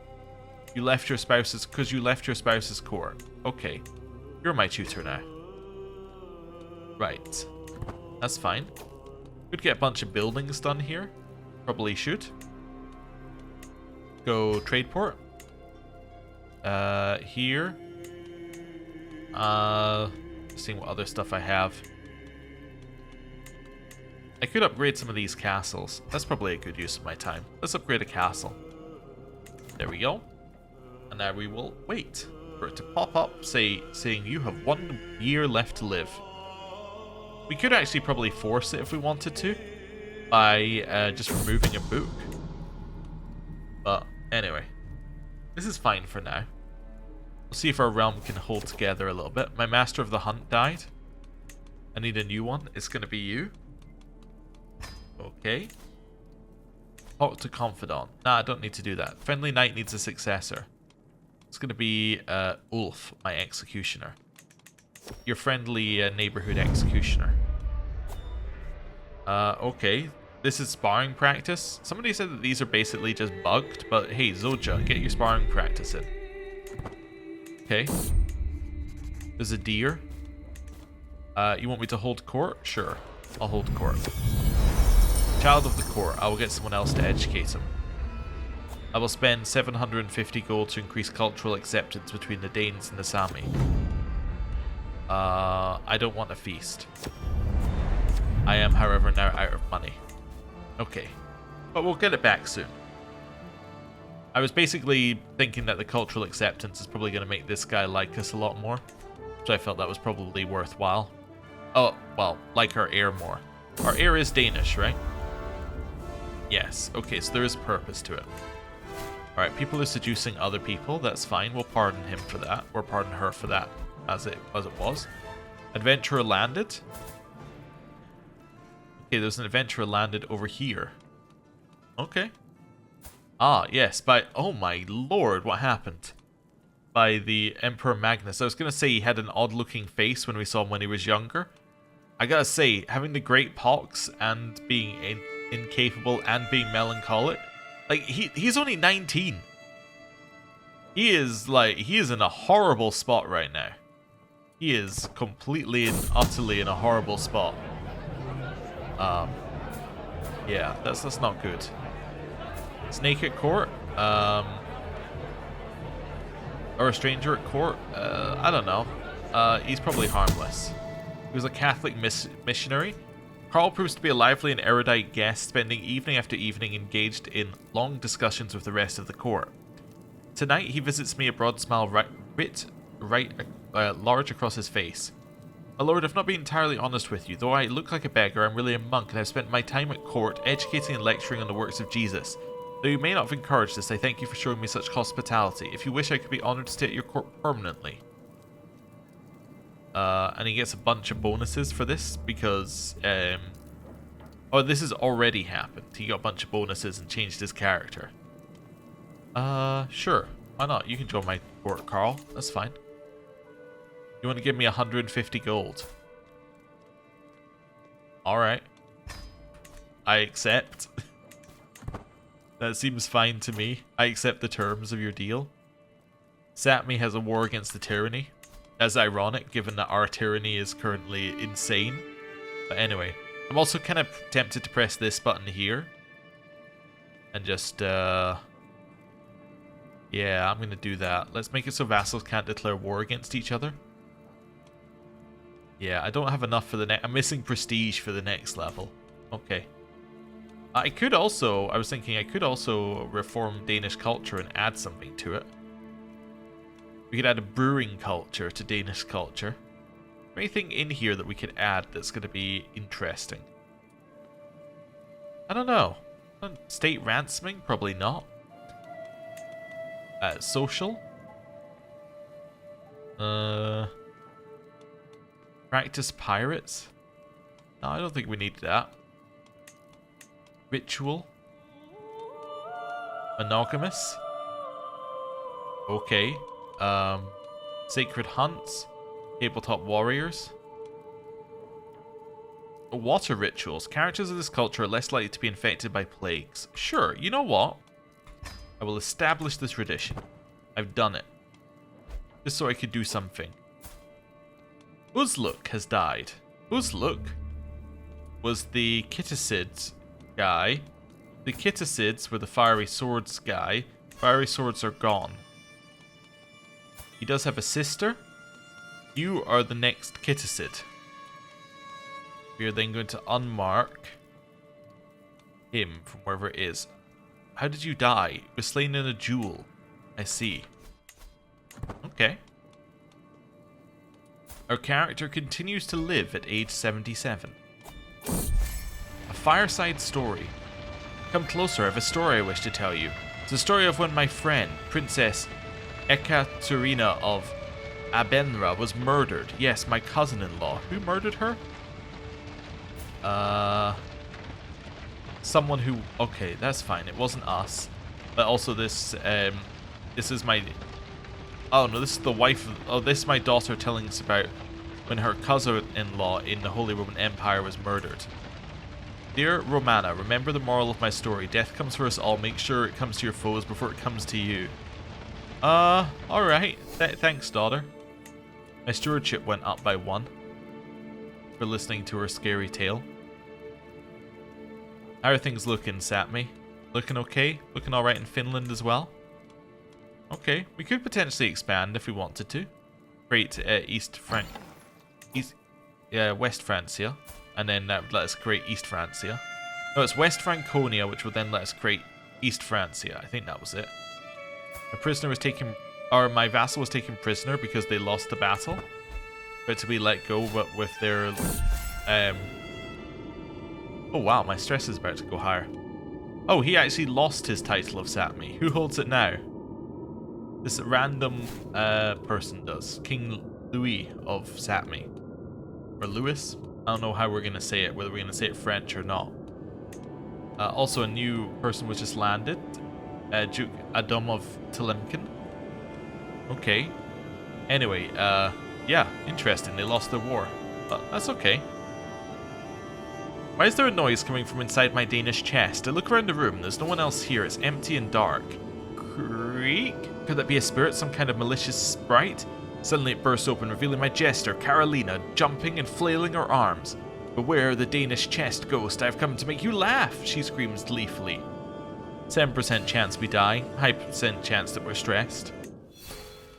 You left your spouse's... Because you left your spouse's court. Okay, you're my tutor now. Right, that's fine. Could get a bunch of buildings done here. Probably should. Go trade port. Here. Seeing what other stuff I have. I could upgrade some of these castles. That's probably a good use of my time. Let's upgrade a castle. There we go. And now we will wait for it to pop up, saying you have 1 year left to live. We could actually probably force it if we wanted to by just removing a book. But anyway, this is fine for now. We'll see if our realm can hold together a little bit. My Master of the Hunt died. I need a new one. It's going to be you. Okay. Talk to Confidant. Nah, I don't need to do that. Friendly Knight needs a successor. It's going to be Ulf, my executioner. Your friendly neighborhood executioner. Okay. This is sparring practice. Somebody said that these are basically just bugged, but hey, Zoja, get your sparring practice in. Okay. There's a deer. You want me to hold court? Sure. I'll hold court. Child of the court. I will get someone else to educate him. I will spend 750 gold to increase cultural acceptance between the Danes and the Sami. I don't want a feast. I am, however, now out of money. Okay. But we'll get it back soon. I was basically thinking that the cultural acceptance is probably going to make this guy like us a lot more. So I felt that was probably worthwhile. Oh, well, like our heir more. Our heir is Danish, right? Yes. Okay, so there is a purpose to it. Alright, people are seducing other people. That's fine. We'll pardon him for that. Or pardon her for that, as it was. Adventurer landed. Okay, there's an adventurer landed over here. Okay. Ah, yes, by... Oh my lord, what happened? By the Emperor Magnus. I was going to say he had an odd-looking face when we saw him when he was younger. I gotta say, having the Great Pox and being incapable and being melancholic... Like, he's only 19. He is in a horrible spot right now. He is completely and utterly in a horrible spot. Yeah, that's not good. Snake at court? Or a stranger at court? I don't know. He's probably harmless. He was a Catholic missionary. Carl proves to be a lively and erudite guest, spending evening after evening engaged in long discussions with the rest of the court. Tonight, he visits me, a broad smile large across his face. My lord, I've not been entirely honest with you. Though I look like a beggar, I'm really a monk, and I've spent my time at court educating and lecturing on the works of Jesus. Though you may not have encouraged this, I thank you for showing me such hospitality. If you wish, I could be honoured to stay at your court permanently. And he gets a bunch of bonuses for this because, oh, this has already happened. He got a bunch of bonuses and changed his character. Sure. Why not? You can join my court, Carl. That's fine. You want to give me 150 gold? Alright. I accept. That seems fine to me. I accept the terms of your deal. Satmi has a war against the tyranny. That's ironic, given that our tyranny is currently insane. But anyway, I'm also kind of tempted to press this button here. And just, yeah, I'm going to do that. Let's make it so vassals can't declare war against each other. Yeah, I don't have enough for the next... I'm missing prestige for the next level. Okay. I could also... I was thinking I could also reform Danish culture and add something to it. We could add a brewing culture to Danish culture. Anything in here that we could add that's going to be interesting? I don't know. State ransoming? Probably not. Social? Practice pirates? No, I don't think we need that. Ritual? Monogamous? Okay. Sacred hunts? Tabletop warriors? Water rituals. Characters of this culture are less likely to be infected by plagues. Sure, you know what? I will establish this tradition. I've done it. Just so I could do something. Uzluk has died. Uzluk was the Kitticids guy. The Kitticids were the fiery swords guy. Fiery swords are gone. He does have a sister. You are the next Kitticid. We are then going to unmark him from wherever it is. How did you die? He was slain in a duel. I see. Okay. Our character continues to live at age 77. A fireside story. Come closer, I have a story I wish to tell you. It's the story of when my friend, Princess Ekaterina of Abenra, was murdered. Yes, my cousin-in-law. Who murdered her? Someone who... Okay, that's fine. It wasn't us. But also this is my... Oh, no, this is the wife of... Oh, this is my daughter telling us about when her cousin-in-law in the Holy Roman Empire was murdered. Dear Romana, remember the moral of my story. Death comes for us all. Make sure it comes to your foes before it comes to you. Alright. Thanks, daughter. My stewardship went up by 1 for listening to her scary tale. How are things looking, Satmi? Looking okay? Looking alright in Finland as well? Okay, we could potentially expand if we wanted to. Create West Francia. And then that would let us create East Francia. No, it's West Franconia, which would then let us create East Francia. I think that was it. My prisoner was taken... Or my vassal was taken prisoner because they lost the battle. But to be let go but with their... Oh wow, my stress is about to go higher. Oh, he actually lost his title of Satmi. Who holds it now? This random person does. King Louis of Satmi. Or Louis? I don't know how we're going to say it, whether we're going to say it French or not. Also, a new person was just landed. Duke Adam of Telemkin. Okay. Anyway, yeah, interesting. They lost their war. But that's okay. Why is there a noise coming from inside my Danish chest? I look around the room. There's no one else here. It's empty and dark. Creak? Could that be a spirit? Some kind of malicious sprite? Suddenly it bursts open, revealing my jester, Carolina, jumping and flailing her arms. "Beware the Danish chest ghost, I've come to make you laugh," she screams gleefully. 7% chance we die, high percent chance that we're stressed.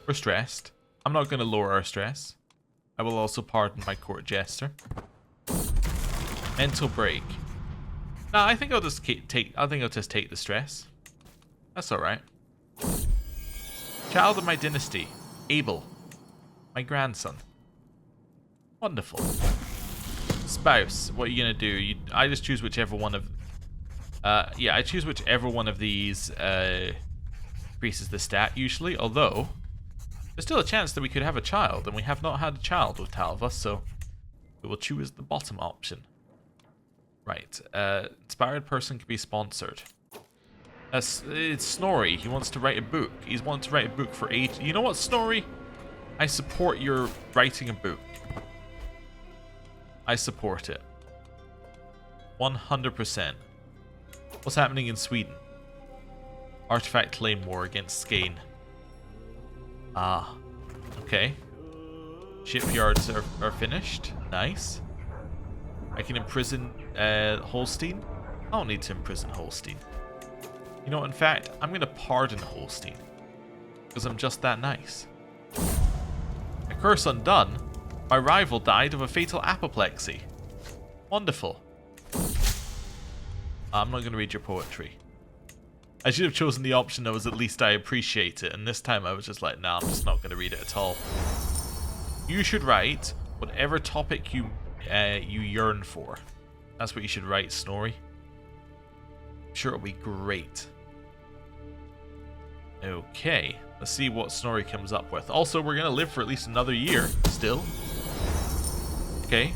We're stressed. I'm not going to lower our stress. I will also pardon my court jester. Mental break. Nah, I think I'll just take the stress. That's alright. Child of my dynasty, Abel. My grandson. Wonderful. Spouse, what are you gonna do? I just choose whichever one of... yeah, I choose whichever one of these increases the stat usually, although there's still a chance that we could have a child, and we have not had a child with Talva, so we will choose the bottom option. Right, inspired person can be sponsored. It's Snorri. He wants to write a book. He's wanted to write a book for 8. You know what, Snorri? I support your writing a book. I support it. 100%. What's happening in Sweden? Artifact claim war against Skane. Ah, okay. Shipyards are finished. Nice. I can imprison Holstein. I don't need to imprison Holstein. You know what, in fact, I'm going to pardon Holstein. Because I'm just that nice. A curse undone. My rival died of a fatal apoplexy. Wonderful. I'm not going to read your poetry. I should have chosen the option that was at least I appreciate it, and this time I was just like, nah, I'm just not going to read it at all. You should write whatever topic you yearn for. That's what you should write, Snorri. I'm sure it'll be great. Okay, let's see what Snorri comes up with. Also, we're going to live for at least another year, still. Okay.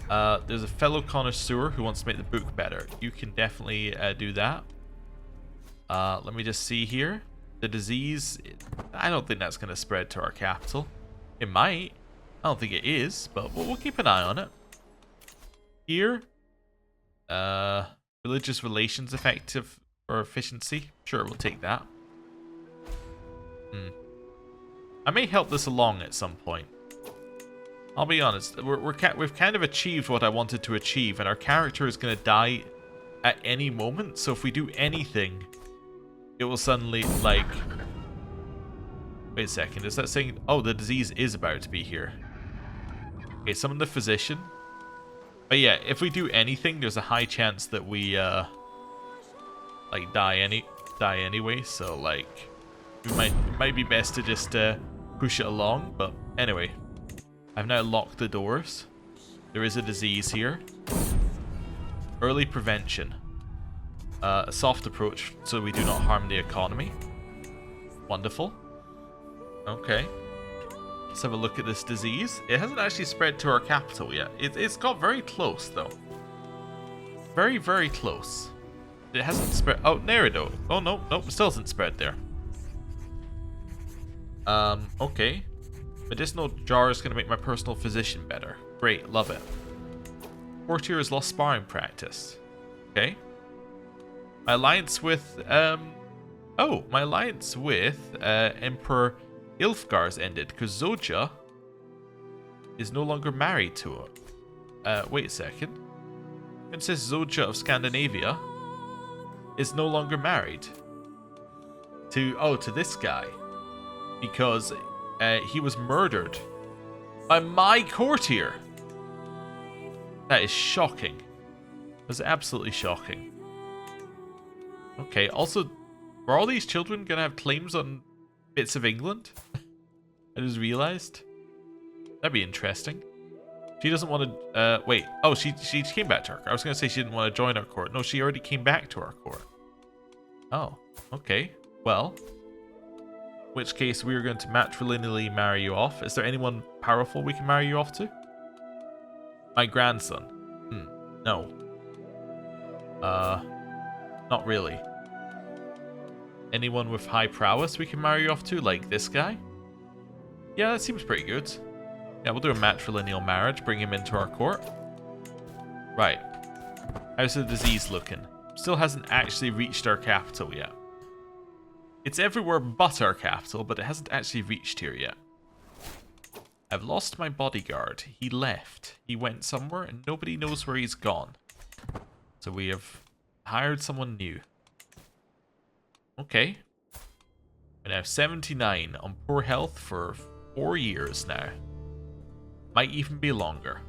There's a fellow connoisseur who wants to make the book better. You can definitely do that. Let me just see here. The disease, I don't think that's going to spread to our capital. It might. I don't think it is, but we'll keep an eye on it. Here. Religious relations effective or efficiency. Sure, we'll take that. I may help this along at some point. I'll be honest, we've kind of achieved what I wanted to achieve, and our character is going to die at any moment, so if we do anything, it will suddenly, like... Wait a second, is that saying... Oh, the disease is about to be here. Okay, summon the physician. But yeah, if we do anything, there's a high chance that we, like, die anyway, so, like... It might be best to just, push it along, but anyway... I've now locked the doors. There is a disease here. Early prevention. A soft approach so we do not harm the economy. Wonderful. Okay. Let's have a look at this disease. It hasn't actually spread to our capital yet. It's got very close, though. Very, very close. It hasn't spread... Oh, there it goes. Oh, no. Nope, it still hasn't spread there. Okay. Medicinal jar is going to make my personal physician better. Great, love it. Courtier has lost sparring practice. Okay. My alliance with, Oh, my alliance with Emperor Ilfgar's ended because Zoja is no longer married to her. Wait a second. Princess Zoja of Scandinavia is no longer married to this guy because he was murdered by my courtier. That is shocking. That's absolutely shocking. Okay, also, are all these children going to have claims on bits of England? I just realized. That'd be interesting. She doesn't want to... wait. Oh, she came back to our court. I was going to say she didn't want to join our court. No, she already came back to our court. Oh, okay. Well... In which case, we are going to matrilineally marry you off. Is there anyone powerful we can marry you off to? My grandson. No. Not really. Anyone with high prowess we can marry you off to? Like this guy? Yeah, that seems pretty good. Yeah, we'll do a matrilineal marriage. Bring him into our court. Right. How's the disease looking? Still hasn't actually reached our capital yet. It's everywhere but our capital, but it hasn't actually reached here yet. I've lost my bodyguard. He left. He went somewhere and nobody knows where he's gone. So we have hired someone new. Okay. We now have 79 on poor health for 4 years now. Might even be longer.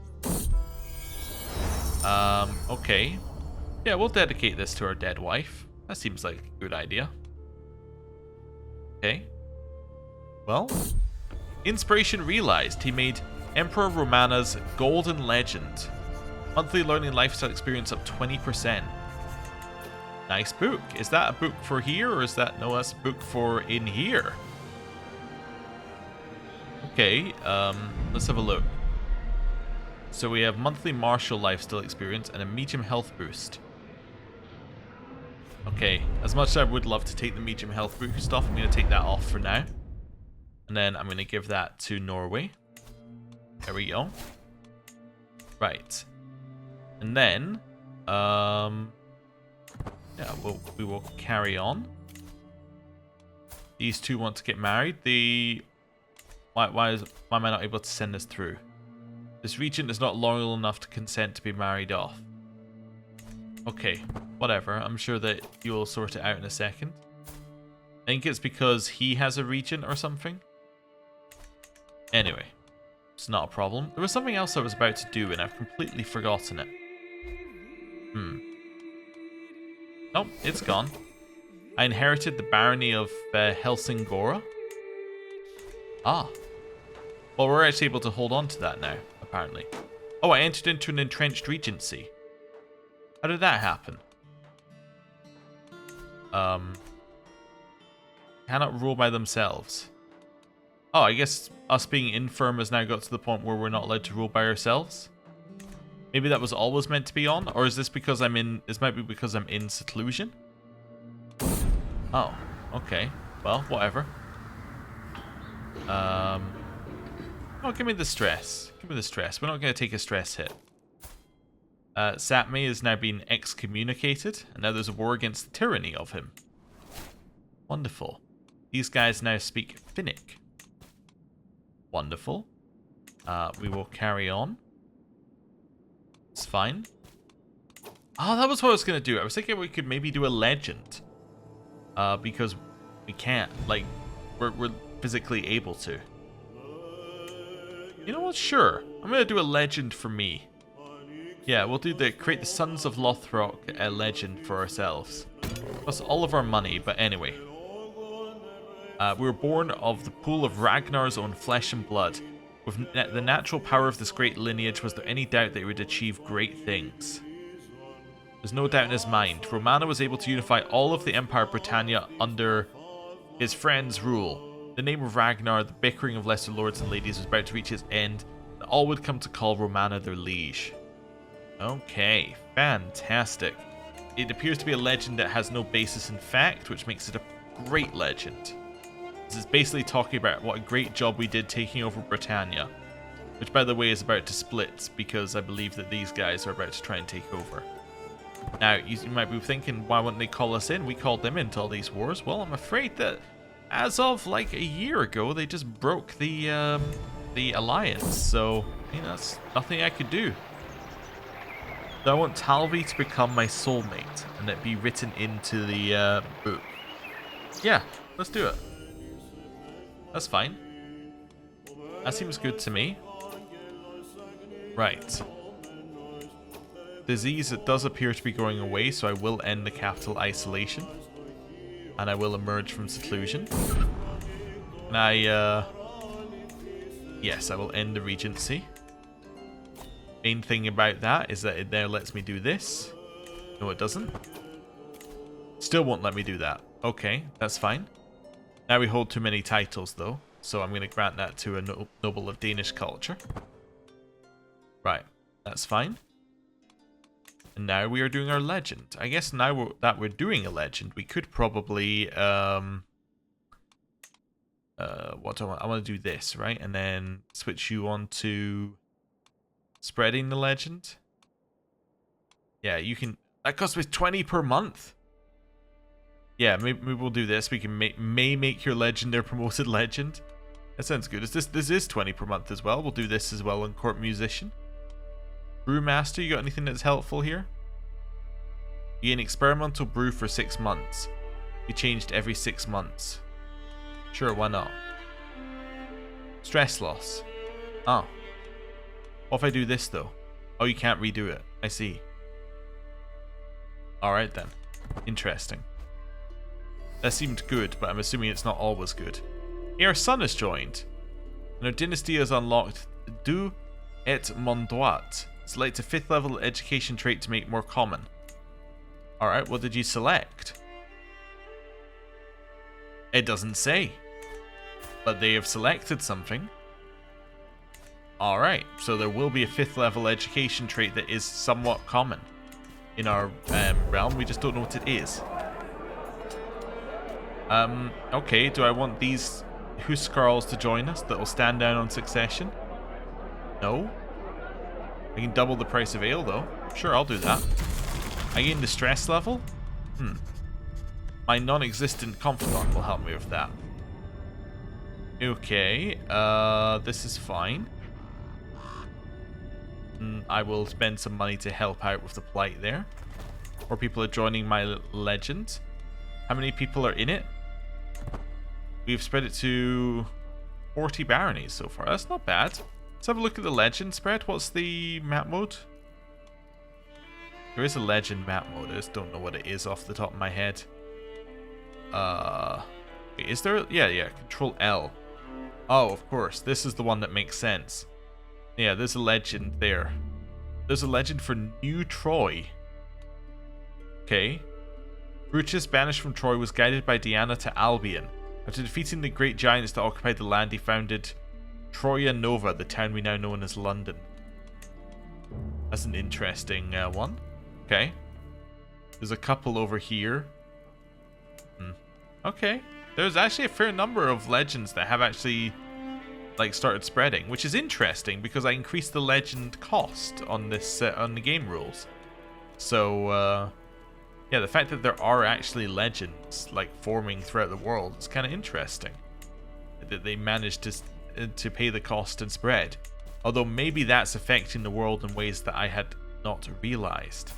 Okay. Yeah, we'll dedicate this to our dead wife. That seems like a good idea. Okay. Well, inspiration realized. He made Emperor Romana's Golden Legend. Monthly learning lifestyle experience up 20%. Nice book. Is that a book for here, or is that... No, that's a book for in here. Okay, let's have a look. So we have monthly martial lifestyle experience and a medium health boost. Okay, as much as I would love to take the medium health boost stuff, I'm going to take that off for now. And then I'm going to give that to Norway. There we go. Right. And then, yeah, we will carry on. These two want to get married. Why am I not able to send this through? This regent is not loyal enough to consent to be married off. Okay, whatever. I'm sure that you'll sort it out in a second. I think it's because he has a regent or something. Anyway, it's not a problem. There was something else I was about to do and I've completely forgotten it. Nope, it's gone. I inherited the barony of Helsingora. Ah. Well, we're actually able to hold on to that now, apparently. Oh, I entered into an entrenched regency. How did that happen? Cannot rule by themselves. Oh, I guess us being infirm has now got to the point where we're not allowed to rule by ourselves. Maybe that was always meant to be on, or is this because I'm in... This might be because I'm in seclusion? Oh, okay. Well, whatever. Oh, give me the stress. Give me the stress. We're not going to take a stress hit. Satme has now been excommunicated, and now there's a war against the tyranny of him. Wonderful. These guys now speak Finnic. Wonderful. We will carry on. It's fine. Oh, that was what I was going to do. I was thinking we could maybe do a legend. Because we can't. Like, we're physically able to. You know what? Sure. I'm going to do a legend for me. Yeah, we'll do create the Sons of Lothrock legend for ourselves. Plus all of our money, but anyway. We were born of the pool of Ragnar's own flesh and blood. With the natural power of this great lineage, was there any doubt that he would achieve great things? There's no doubt in his mind. Romana was able to unify all of the Empire Britannia under his friend's rule. The name of Ragnar, the bickering of lesser lords and ladies, was about to reach its end, and all would come to call Romana their liege. Okay, fantastic. It appears to be a legend that has no basis in fact, which makes it a great legend. This is basically talking about what a great job we did taking over Britannia, which by the way is about to split because I believe that these guys are about to try and take over. Now, you might be thinking, why wouldn't they call us in? We called them into all these wars. Well, I'm afraid that as of like a year ago, they just broke the alliance, so you know, that's nothing I could do. So I want Talvi to become my soulmate and it be written into the book. Yeah, let's do it. That's fine. That seems good to me. Right. Disease, it does appear to be going away, so I will end the capital isolation. And I will emerge from seclusion. And yes, I will end the regency. Main thing about that is that it now lets me do this. No, it doesn't. Still won't let me do that. Okay, that's fine. Now we hold too many titles, though, so I'm going to grant that to a noble of Danish culture. Right, that's fine. And now we are doing our legend. I guess now that we're doing a legend, we could probably, what do I want? I want to do this, right? And then switch you on to spreading the legend. Yeah, you can, that costs me 20 per month. Yeah, maybe we'll do this. We can may make your legend their promoted legend. That sounds good. This is 20 per month as well. We'll do this as well on Court Musician. Brewmaster, you got anything that's helpful here? You gain experimental brew for 6 months. Be changed every 6 months. Sure, why not? Stress loss. Oh. What if I do this though? Oh, you can't redo it. I see. Alright then. Interesting. That seemed good, but I'm assuming it's not always good. Hey, our son has joined. And our dynasty has unlocked Du et Mondoit. Select a 5th level education trait to make it more common. Alright, what did you select? It doesn't say. But they have selected something. Alright, so there will be a 5th level education trait that is somewhat common in our realm. We just don't know what it is. Okay, do I want these Huskarls to join us that will stand down on succession? No. I can double the price of ale though. Sure, I'll do that. I gain the stress level? My non-existent confidant will help me with that. Okay, this is fine. I will spend some money to help out with the plight there. More people are joining my legend. How many people are in it? We've spread it to 40 baronies so far. That's not bad. Let's have a look at the legend spread. What's the map mode? There is a legend map mode. I just don't know what it is off the top of my head. Wait, is there? Yeah. Control L. Oh, of course. This is the one that makes sense. Yeah, there's a legend there. There's a legend for New Troy. Okay. Brutus, banished from Troy, was guided by Diana to Albion. After defeating the great giants that occupied the land, he founded Troia Nova, the town we now know as London. That's an interesting one. Okay. There's a couple over here. Okay. There's actually a fair number of legends that have actually started spreading, which is interesting because I increased the legend cost on this on the game rules. So yeah, the fact that there are actually legends forming throughout the world is kind of interesting. That they managed to pay the cost and spread. Although maybe that's affecting the world in ways that I had not realized.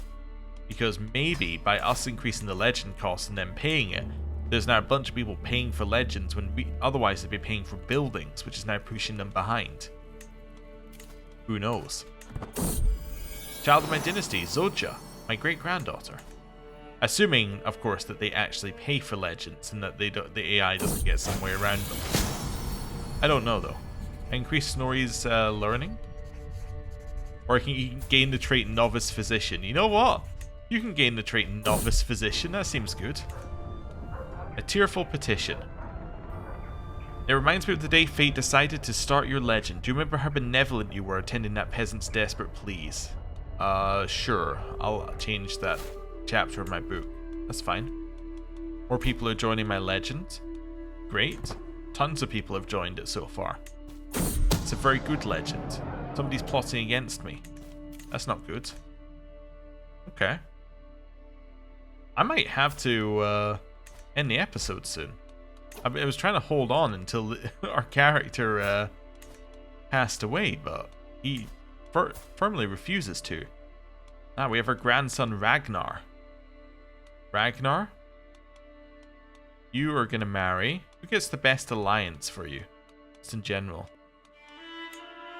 Because maybe by us increasing the legend cost and then paying it, there's now a bunch of people paying for legends when we otherwise they'd be paying for buildings, which is now pushing them behind. Who knows? Child of my dynasty, Zoja, my great-granddaughter. Assuming, of course, that they actually pay for legends and that the AI doesn't get some way around them. I don't know, though. Increase Snorri's learning? Or you can gain the trait Novice Physician. You know what? You can gain the trait Novice Physician. That seems good. A tearful petition. It reminds me of the day fate decided to start your legend. Do you remember how benevolent you were attending that peasant's desperate pleas? Sure. I'll change that chapter of my book. That's fine. More people are joining my legend. Great. Tons of people have joined it so far. It's a very good legend. Somebody's plotting against me. That's not good. Okay. I might have to end the episode soon. I was trying to hold on until our character passed away, but he firmly refuses to. Now we have our grandson Ragnar. Ragnar? You are going to marry. Who gets the best alliance for you? Just in general.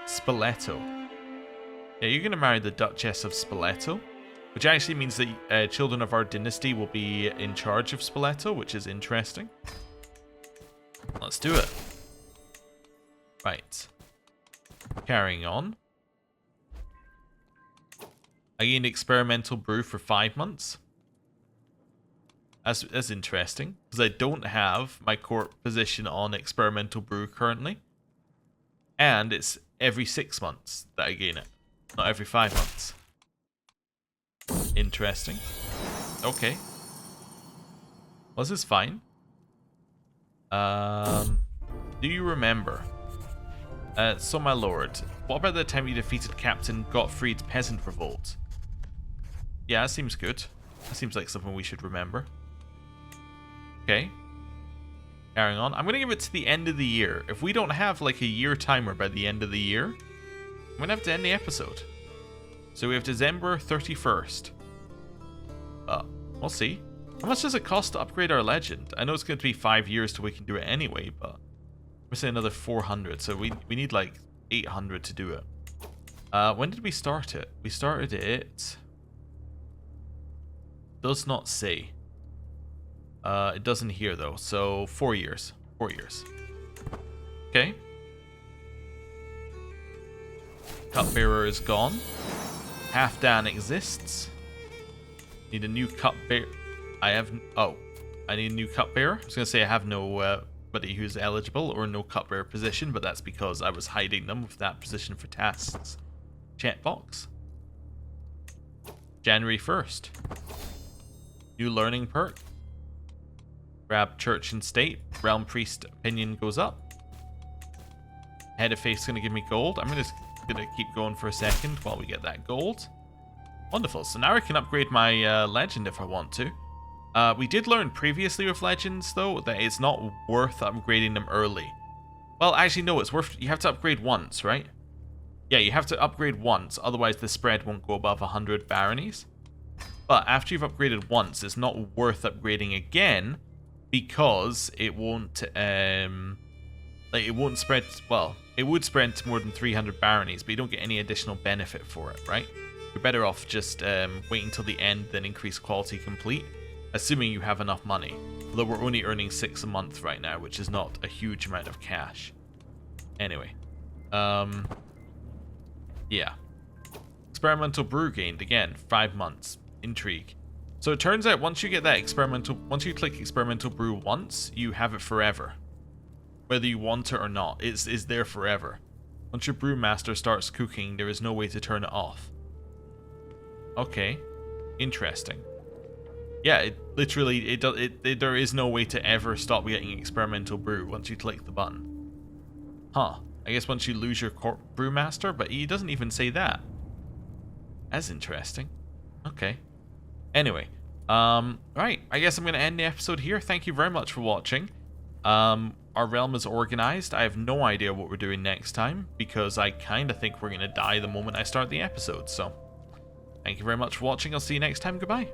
Spoleto. Yeah, you're going to marry the Duchess of Spoleto. Which actually means that children of our dynasty will be in charge of Spoleto, which is interesting. Let's do it. Right. Carrying on. I gained experimental brew for 5 months. That's interesting, because I don't have my court position on experimental brew currently. And it's every 6 months that I gain it, not every 5 months. Interesting. Okay. Well, this is fine. Do you remember? So my lord, what about the time you defeated Captain Gottfried's peasant revolt? Yeah, that seems good. That seems like something we should remember. Okay. Carrying on. I'm going to give it to the end of the year. If we don't have like a year timer by the end of the year, I'm going to have to end the episode. So we have December 31st. We'll see. How much does it cost to upgrade our legend? I know it's going to be 5 years till we can do it anyway, but we're saying another 400, so we need like 800 to do it. When did we start it? We started it... Does not say. It doesn't here though, so 4 years. 4 years. Okay. Cupbearer is gone. Halfdan exists. Need a new cupbearer. I need a new cupbearer. I was gonna say I have nobody who's eligible or no cupbearer position, but that's because I was hiding them with that position for tasks. Checkbox. January 1st. New learning perk. Grab Church and State. Realm Priest opinion goes up. Head of Faith's gonna give me gold. I'm just gonna keep going for a second while we get that gold. Wonderful. So now I can upgrade my legend if I want to. We did learn previously with legends though that it's not worth upgrading them early. Well, actually no, it's worth. You have to upgrade once, right? Yeah, you have to upgrade once. Otherwise, the spread won't go above 100 baronies. But after you've upgraded once, it's not worth upgrading again. Because it won't, it won't spread, well, it would spread to more than 300 baronies, but you don't get any additional benefit for it, right? You're better off just waiting till the end, then increase quality complete, assuming you have enough money. Although we're only earning 6 a month right now, which is not a huge amount of cash. Anyway, yeah. Experimental brew gained, again, 5 months. Intrigue. So it turns out once you get that once you click experimental brew once, you have it forever. Whether you want it or not, it's there forever. Once your brewmaster starts cooking, there is no way to turn it off. Okay. Interesting. Yeah, it literally, there is no way to ever stop getting experimental brew once you click the button. Huh. I guess once you lose your brewmaster, but he doesn't even say that. That's interesting. Okay. Anyway, right, I guess I'm going to end the episode here. Thank you very much for watching. Our realm is organized. I have no idea what we're doing next time, because I kind of think we're going to die the moment I start the episode. So, thank you very much for watching. I'll see you next time. Goodbye.